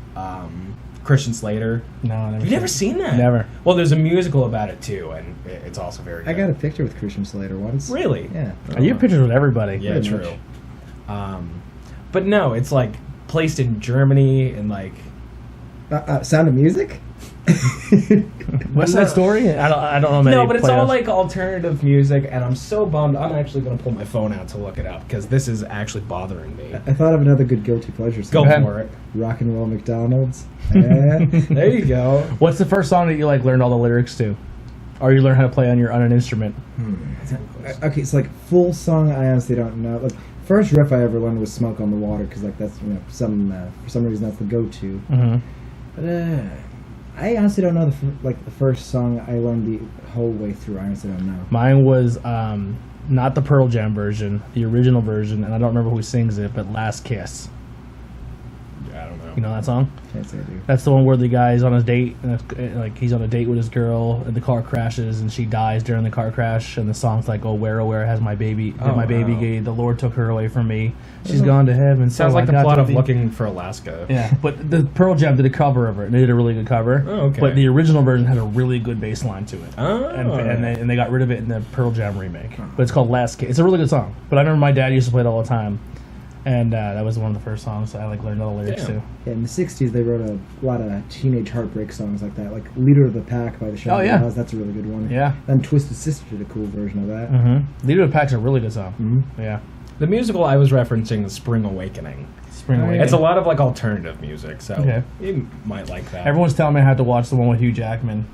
Christian Slater. No, I never. You've never seen that? Never. Well, there's a musical about it too, and it's also very good. I got a picture with Christian Slater once. Really? Yeah. You have pictures with everybody. Yeah, Pretty true. much. But no, it's like placed in Germany and like Sound of Music? What's that story? I don't know many. no, but it's all players. like alternative music, and I'm so bummed. I'm actually going to pull my phone out to look it up because this is actually bothering me. I thought of another good guilty pleasure Go song. ahead. for it. Rock and Roll McDonald's. Eh. There you go. What's the first song that you like learned all the lyrics to, or you learn how to play on an instrument? Okay, it's like full song. I honestly don't know. Like first riff I ever learned was "Smoke on the Water" because like that's for some reason that's the go-to. Mm-hmm. But I honestly don't know the first song I learned the whole way through. I honestly don't know. Mine was not the Pearl Jam version, the original version, and I don't remember who sings it, but "Last Kiss." I don't know. You know that song? Can't say I do. That's the one where the guy's on his date, and like he's on a date with his girl, and the car crashes, and she dies during the car crash, and the song's like, "Oh, where has my baby? Oh, my baby wow. gave the Lord took her away from me. She's gone to heaven." Sounds so like I the got plot to of be-" Looking for Alaska. Yeah, but the Pearl Jam did a cover of it, and they did a really good cover. Oh, okay. But the original version had a really good bass line to it. Oh. And they got rid of it in the Pearl Jam remake. But it's called Last Kiss. It's a really good song. But I remember my dad used to play it all the time. And that was one of the first songs I learned all the lyrics Damn. to. Yeah, in the '60s they wrote a lot of teenage heartbreak songs like that, like "Leader of the Pack" by the Shadow Oh, yeah. House. That's a really good one. Yeah. Then "Twisted Sister" did a cool version of that. Mm-hmm. Leader of the Pack's a really good song. Mhm. Yeah. The musical I was referencing is Spring Awakening. Spring Oh, yeah. Awakening. It's a lot of like alternative music, so Okay. you might like that. Everyone's telling me I had to watch the one with Hugh Jackman.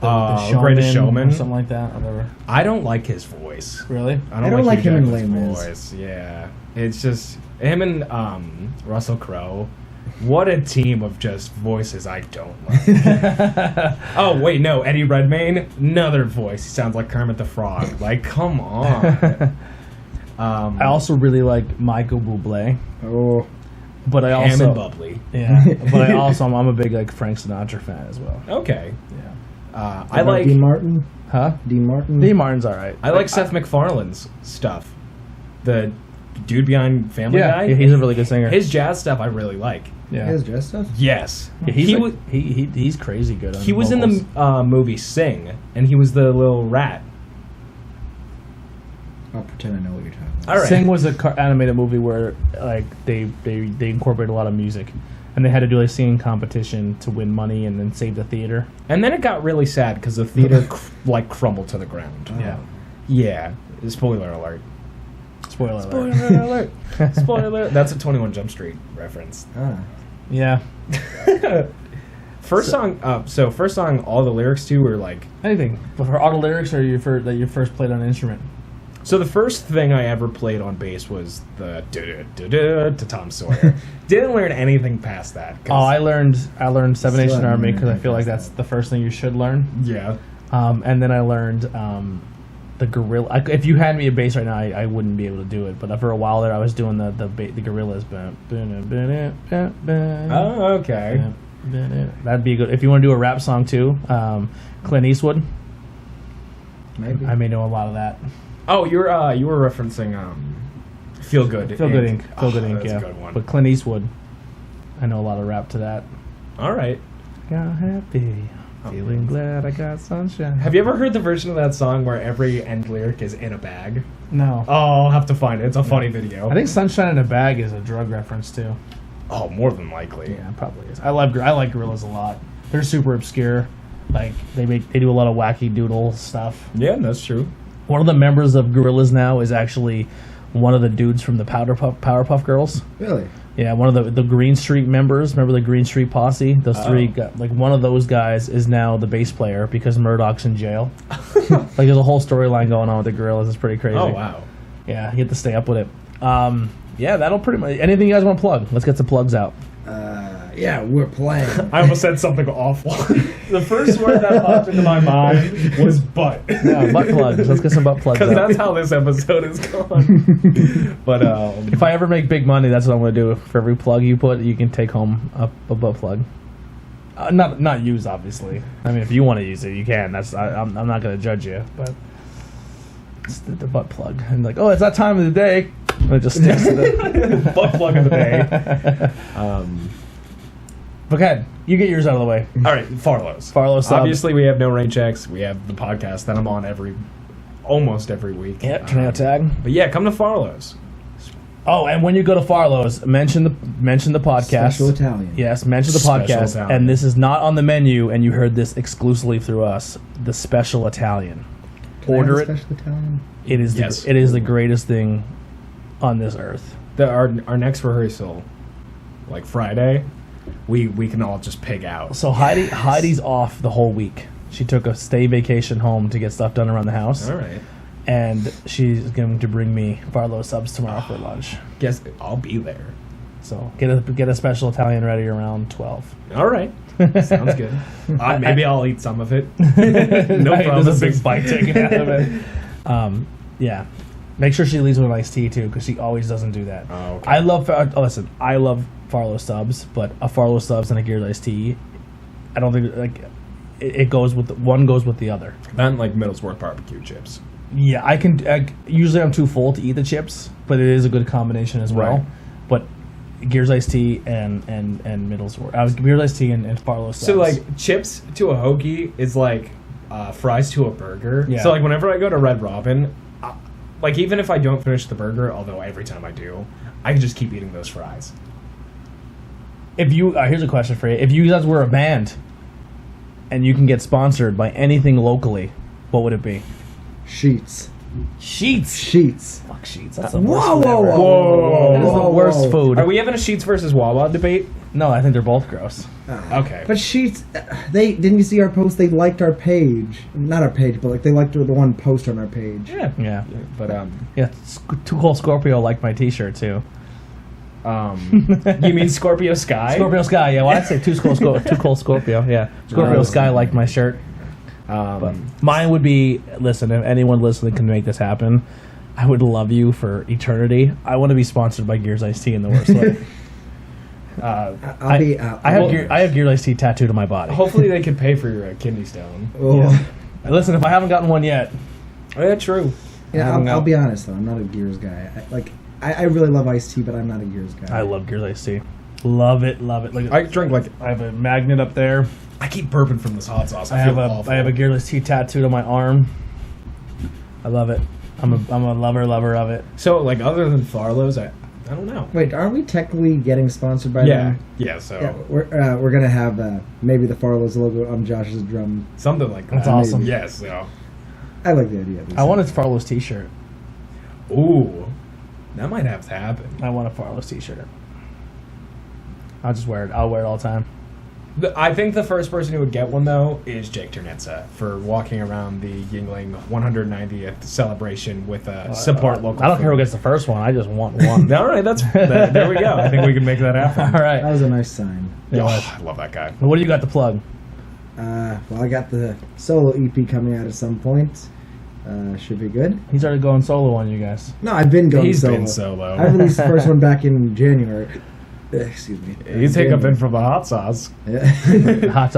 The Greatest Showman. Or something like that. Whatever. I don't like his voice. Really? I don't like Hugh him in Jackman's Les Mis. voice. Yeah, it's just him and Russell Crowe. What a team of just voices I don't like. Oh wait, no, Eddie Redmayne, another voice. He sounds like Kermit the Frog. Like, come on. I also really like Michael Bublé. Oh, But I Ham also and bubbly. Yeah. But I'm a big like Frank Sinatra fan as well. Okay. Yeah. I like Dean Huh? Dean Martin. Dean Martin's alright. Seth MacFarlane's stuff. The dude behind Family Guy. Yeah, he's a really good singer. His jazz stuff I really like. Yeah, His dress stuff. Yes, yeah, he's crazy good. He was in vocals. the movie Sing, and he was the little rat. I'll pretend I know what you're talking about. All right. Sing was an animated movie where like they incorporated a lot of music, and they had to do a singing competition to win money and then save the theater. And then it got really sad because the theater crumbled to the ground. Yeah. Yeah. Spoiler alert. Spoiler alert. Spoiler alert. Spoiler alert. That's a 21 Jump Street reference. Yeah. First song, all the lyrics to were like. Anything. But for all the lyrics or that you first played on an instrument? So the first thing I ever played on bass was the to Tom Sawyer. Didn't learn anything past that. Oh, I learned Seven Still Nation haven't Army learned because I anything feel like past that's the first thing you should learn. Yeah. And then I learned the gorilla. If you had me a bass right now, I wouldn't be able to do it. But for a while there, I was doing the gorillas. Oh, okay. That'd be good. If you want to do a rap song too, Clint Eastwood. Maybe. I may know a lot of that. Oh, you were referencing Feel Good. Feel Good Inc. Feel Good Inc. That's Yeah. a good one. But Clint Eastwood, I know a lot of rap to that. All right. Got happy, feeling glad I got sunshine. Have you ever heard the version of that song where every end lyric is in a bag? No. Oh, I'll have to find it. It's a funny video. I think Sunshine in a Bag is a drug reference too. Oh, more than likely. Yeah, it probably is. I like Gorillaz a lot. They're super obscure. Like they do a lot of wacky doodle stuff. Yeah, that's true. One of the members of Gorillaz now is actually one of the dudes from the Powerpuff Girls. Really? Yeah, one of the Green Street members. Remember the Green Street Posse? Those three, like one of those guys is now the bass player because Murdoch's in jail. Like there's a whole storyline going on with the Gorillaz. It's pretty crazy. Oh, wow. Yeah, you have to stay up with it. Yeah, that'll pretty much. Anything you guys want to plug? Let's get some plugs out. Yeah, we're playing. I almost said something awful. The first word that popped into my mind was butt. Yeah, butt plugs. Let's get some butt plugs Because out. that's how this episode is gone. But If I ever make big money, that's what I'm going to do. For every plug you put, you can take home a butt plug. Not used, obviously. I mean, if you want to use it, you can. I'm not going to judge you, but it's the butt plug. And like, oh, it's that time of the day. And it just sticks to the butt plug of the day. But go ahead. You get yours out of the way. All right, Farlow's. Farlow sub. Obviously, we have no rain checks. We have the podcast that I'm on almost every week. Yep, tornado tag. But yeah, come to Farlow's. Oh, and when you go to Farlow's, mention the podcast. Special Italian. Yes, mention the Special podcast. Italian. And this is not on the menu, and you heard this exclusively through us. The Special Italian. Can I have Order a it. Special Italian? It is Yes. it is the greatest thing on this earth. Our next rehearsal, like Friday, we can all just pig out. So Heidi's off the whole week. She took a stay vacation home to get stuff done around the house. All right. And she's going to bring me Farlow subs tomorrow for lunch. Guess I'll be there. So get a Special Italian ready around 12. All right. Sounds good. Maybe I'll eat some of it. No problem. There's a big bite taken out of it. Yeah. Make sure she leaves with an iced tea too, because she always doesn't do that. Oh, okay. I love Farlow subs, but a Farlow subs and a Gears iced tea, I don't think it goes with one goes with the other. Then like Middlesworth barbecue chips. Yeah, usually I'm too full to eat the chips, but it is a good combination as well. Right. But Gears iced tea and Middlesworth, Gears iced tea and Farlow subs. So like chips to a hoagie is like fries to a burger. Yeah. So like whenever I go to Red Robin, like even if I don't finish the burger, although every time I do, I can just keep eating those fries. If you here's a question for you: if you guys were a band and you can get sponsored by anything locally, what would it be? Sheets. Sheets. Fuck Sheets. That's the worst Whoa, food whoa, ever. whoa. That is the worst food. Are we having a Sheets versus Wawa debate? No, I think they're both gross. Okay. But Sheets, didn't you see our post? They liked our page. Not our page, but like they liked the one post on our page. Yeah. Yeah. But Yeah. Too Cold Scorpio liked my T-shirt too. you mean Scorpio Sky? Scorpio Sky. Yeah. Well, I'd say Too Cold Scorpio. Yeah. Scorpio Sky liked my shirt. But mine would be, listen, if anyone listening can make this happen, I would love you for eternity. I want to be sponsored by Gears Iced Tea in the worst way. I have Gears Iced Tea tattooed on my body. Hopefully they could pay for your kidney stone. Yeah. Listen, if I haven't gotten one yet, Oh, yeah, true. Yeah, I'll be honest though. I'm not a Gears guy. I really love iced tea, but I'm not a Gears guy. I love Gears iced tea. Love it. Look, I drink like I have a magnet up there. I keep burping from this hot sauce. I have a Gears iced tea tattooed on my arm. I love it. I'm a lover of it. So like other than Farlow's, I don't know. Wait, aren't we technically getting sponsored by them? Yeah. So Yeah, we're gonna have maybe the Farlow's logo on Josh's drum. something like that. That's awesome. Yes. So. I like the idea. Of this. I want a Farlow's t-shirt. Ooh, that might have to happen. I want a Farlow's t-shirt. I'll just wear it. I'll wear it all the time. I think the first person who would get one, though, is Jake Ternetza for walking around the Yingling 190th celebration with a support local. I don't food. care who gets the first one. I just want one. All right, there we go. I think we can make that happen. All right. That was a nice sign. Yeah, Oh, I love that guy. What do you got to plug? Well, I got the solo EP coming out at some point. Should be good. He's already going solo on you guys. No, I've been going He's solo. been solo. I released the first one back in January. Excuse me. He's hiccuping from the hot sauce. Yeah. Hot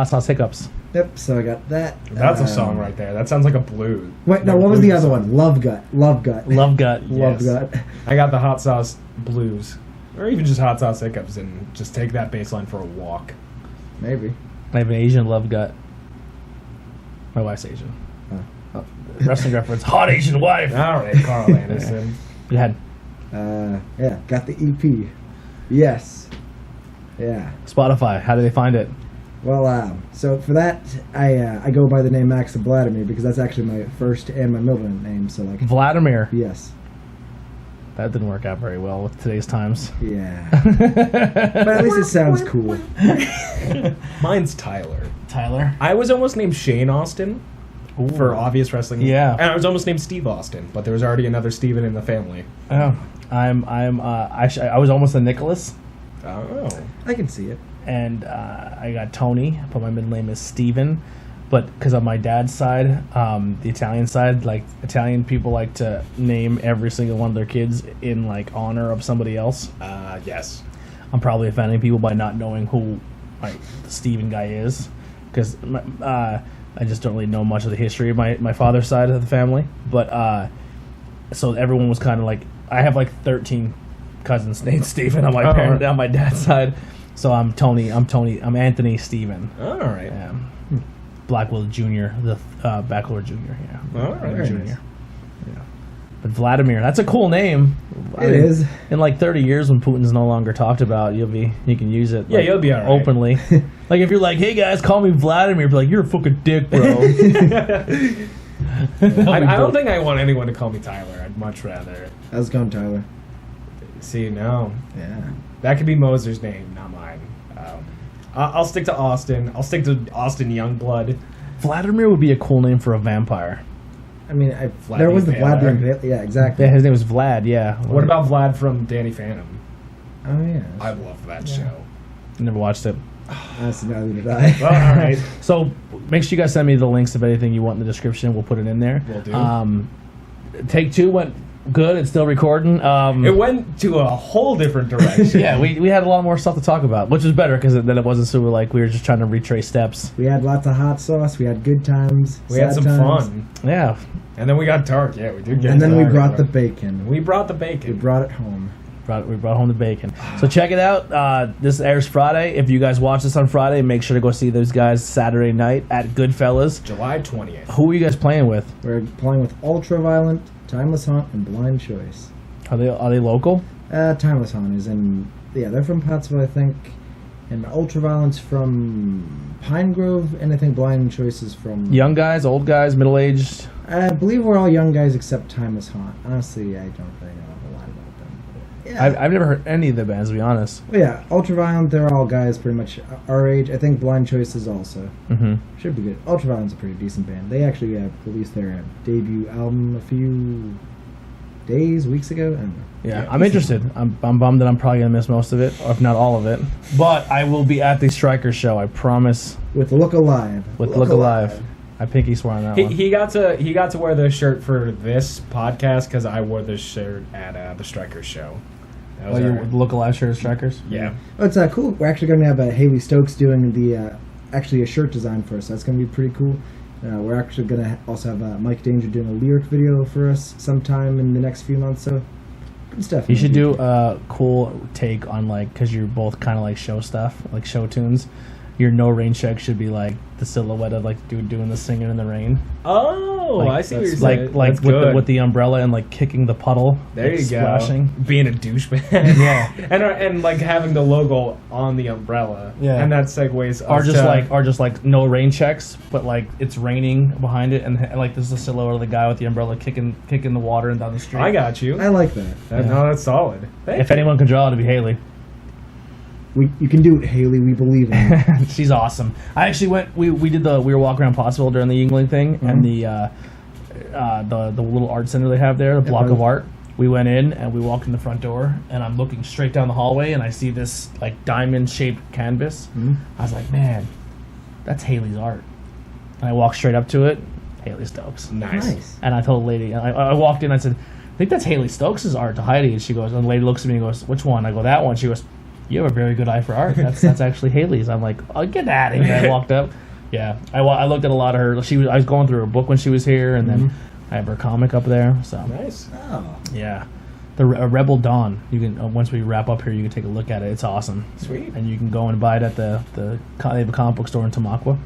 sauce hiccups. Yep. So I got that. That's a song right there. That sounds like a blues. Wait, no. What was the other one? Love Gut. Love gut. Love Yes. Gut. I got the hot sauce blues, or even just hot sauce hiccups, and just take that bass line for a walk. Maybe. I have an Asian love gut. My wife's Asian. Wrestling reference. Hot Asian wife. All right, Carl Anderson. Go ahead. Yeah. Got the EP. Yes. Yeah. Spotify. How do they find it? Well, so for that, I go by the name Max Vladimir because that's actually my first and my middle name. So like. Vladimir. Yes. That didn't work out very well with today's times. Yeah. But at least it sounds cool. Mine's Tyler. Tyler. I was almost named Shane Austin for obvious wrestling. Yeah. And I was almost named Steve Austin, but there was already another Steven in the family. Oh, I was almost a Nicholas, Oh. I can see it. and I got Tony, but my middle name is Steven. But because on my dad's side, the Italian side, like Italian people like to name every single one of their kids in like honor of somebody else. Yes. I'm probably offending people by not knowing who like the Steven guy is, because I just don't really know much of the history of my father's side of the family. But so everyone was kind of like, I have like 13 cousins named Steven on my on my dad's side. So I'm Anthony Steven. All right. Yeah. Blackwell Jr., the Backwell Jr. Yeah. All right. Very Jr. nice. Yeah. But Vladimir, that's a cool name. It is. In like 30 years, when Putin's no longer talked about, you can use it. Yeah, like, you'll be all right. openly. Like if you're like, hey guys, call me Vladimir, be like, you're a fucking dick, bro. I don't think I want anyone to call me Tyler. I'd much rather. How's it going, Tyler? See, no. Yeah. That could be Moser's name, not mine. I'll stick to Austin. I'll stick to Austin Youngblood. Vladimir would be a cool name for a vampire. I mean, there was the Vlad Vlad. Impaler. Yeah, exactly. Yeah, his name was Vlad. Yeah. What about Vlad from Danny Phantom? Oh yeah. I love that show. Never watched it. Honestly, neither did I. Well, all right. So make sure you guys send me the links of anything you want in the description. We'll put it in there. Will do. Take two went good. It's still recording. It went to a whole different direction. Yeah, we had a lot more stuff to talk about, which was better because then it wasn't so like we were just trying to retrace steps. We had lots of hot sauce. We had good times. We had sad some times. fun. Yeah. And then we got dark. Yeah, we did get And then we dark. brought the bacon. We brought the We bacon. brought it home. We brought home the bacon. So check it out. This airs Friday. If you guys watch this on Friday, make sure to go see those guys Saturday night at Goodfellas. July 20th. Who are you guys playing with? We're playing with Ultraviolent, Timeless Haunt, and Blind Choice. Are they local? Timeless Haunt is in... Yeah, they're from Pottsville, I think. And Ultraviolent's from Pine Grove, and I think Blind Choice is from... Young guys, old guys, middle aged? I believe we're all young guys except Timeless Haunt. Honestly, I don't really know a lot about them. But yeah. I've never heard any of the bands, to be honest. Well, yeah, Ultraviolent, they're all guys pretty much our age. I think Blind Choice is also. Mm-hmm. Should be good. Ultraviolent's a pretty decent band. They actually released their debut album a few weeks ago. I don't know. Yeah, I'm interested. I'm bummed that I'm probably going to miss most of it, or if not all of it. But I will be at the Striker show, I promise. With Look Alive. With Look Alive. I pinky swear on that one. He got to wear the shirt for this podcast because I wore this shirt at the Strikers show. That was Oh, our- you Look Alive shirt at Strikers? yeah. Oh, it's cool. We're actually going to have Haley Stokes doing the actually a shirt design for us. That's going to be pretty cool. We're actually going to also have Mike Danger doing a lyric video for us sometime in the next few months. So Good stuff. You man. should do a cool take on like, because you're both kind of like show stuff, like show tunes. Your no rain check should be like the silhouette of like dude doing the singing in the rain. Oh, Like, I see what you're like saying. like That's with good. the umbrella and like kicking the puddle. There like, you splashing. go. Being a douchebag. Yeah. and like having the logo on the umbrella. Yeah. And that segues Or us just like no rain checks, but like it's raining behind it, and like this is a silhouette of the guy with the umbrella kicking the water and down the street. I got you. I like that. No, that's solid. Thank If you. anyone can draw, it'd be Haley. You can do it, Haley. We believe in you. She's awesome. I actually went. We were walking around Pottsville during the Yingling thing, and the little art center they have there, the block of art. We went in and we walked in the front door, and I'm looking straight down the hallway, and I see this like diamond shaped canvas. I was like, man, that's Haley's art. And I walked straight up to it. Haley Stokes. Nice. And I told the lady, I walked in, I said, I think that's Haley Stokes' art to Heidi. And she goes, and the lady looks at me and goes, which one? I go, that one. She goes, you have a very good eye for art. That's actually Haley's. I'm like, oh, get out of here. I walked up. Yeah, I looked at a lot of her. I was going through her book when she was here, and then I have her comic up there. So Nice. Oh. yeah, the Rebel Dawn. You can once we wrap up here, you can take a look at it. It's awesome. Sweet. And you can go and buy it at they have a comic book store in Tamaqua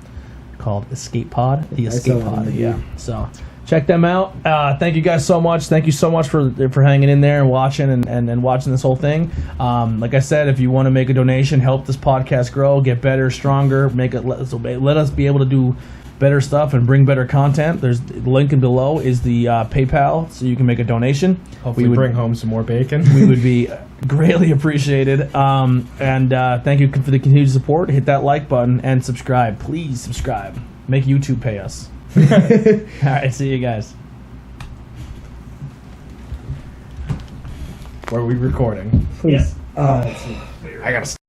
called Escape Pod. The I saw Escape that on Pod. the Yeah. view. So check them out. Thank you guys so much. Thank you so much for hanging in there and watching and watching this whole thing. Like I said, if you want to make a donation, help this podcast grow, get better, stronger, let us be able to do better stuff and bring better content. There's the link in below is the PayPal, so you can make a donation. Hopefully bring home some more bacon. We would be greatly appreciated. And thank you for the continued support. Hit that like button and subscribe. Please subscribe. Make YouTube pay us. All right, see you guys. Where are we recording? Please. I gotta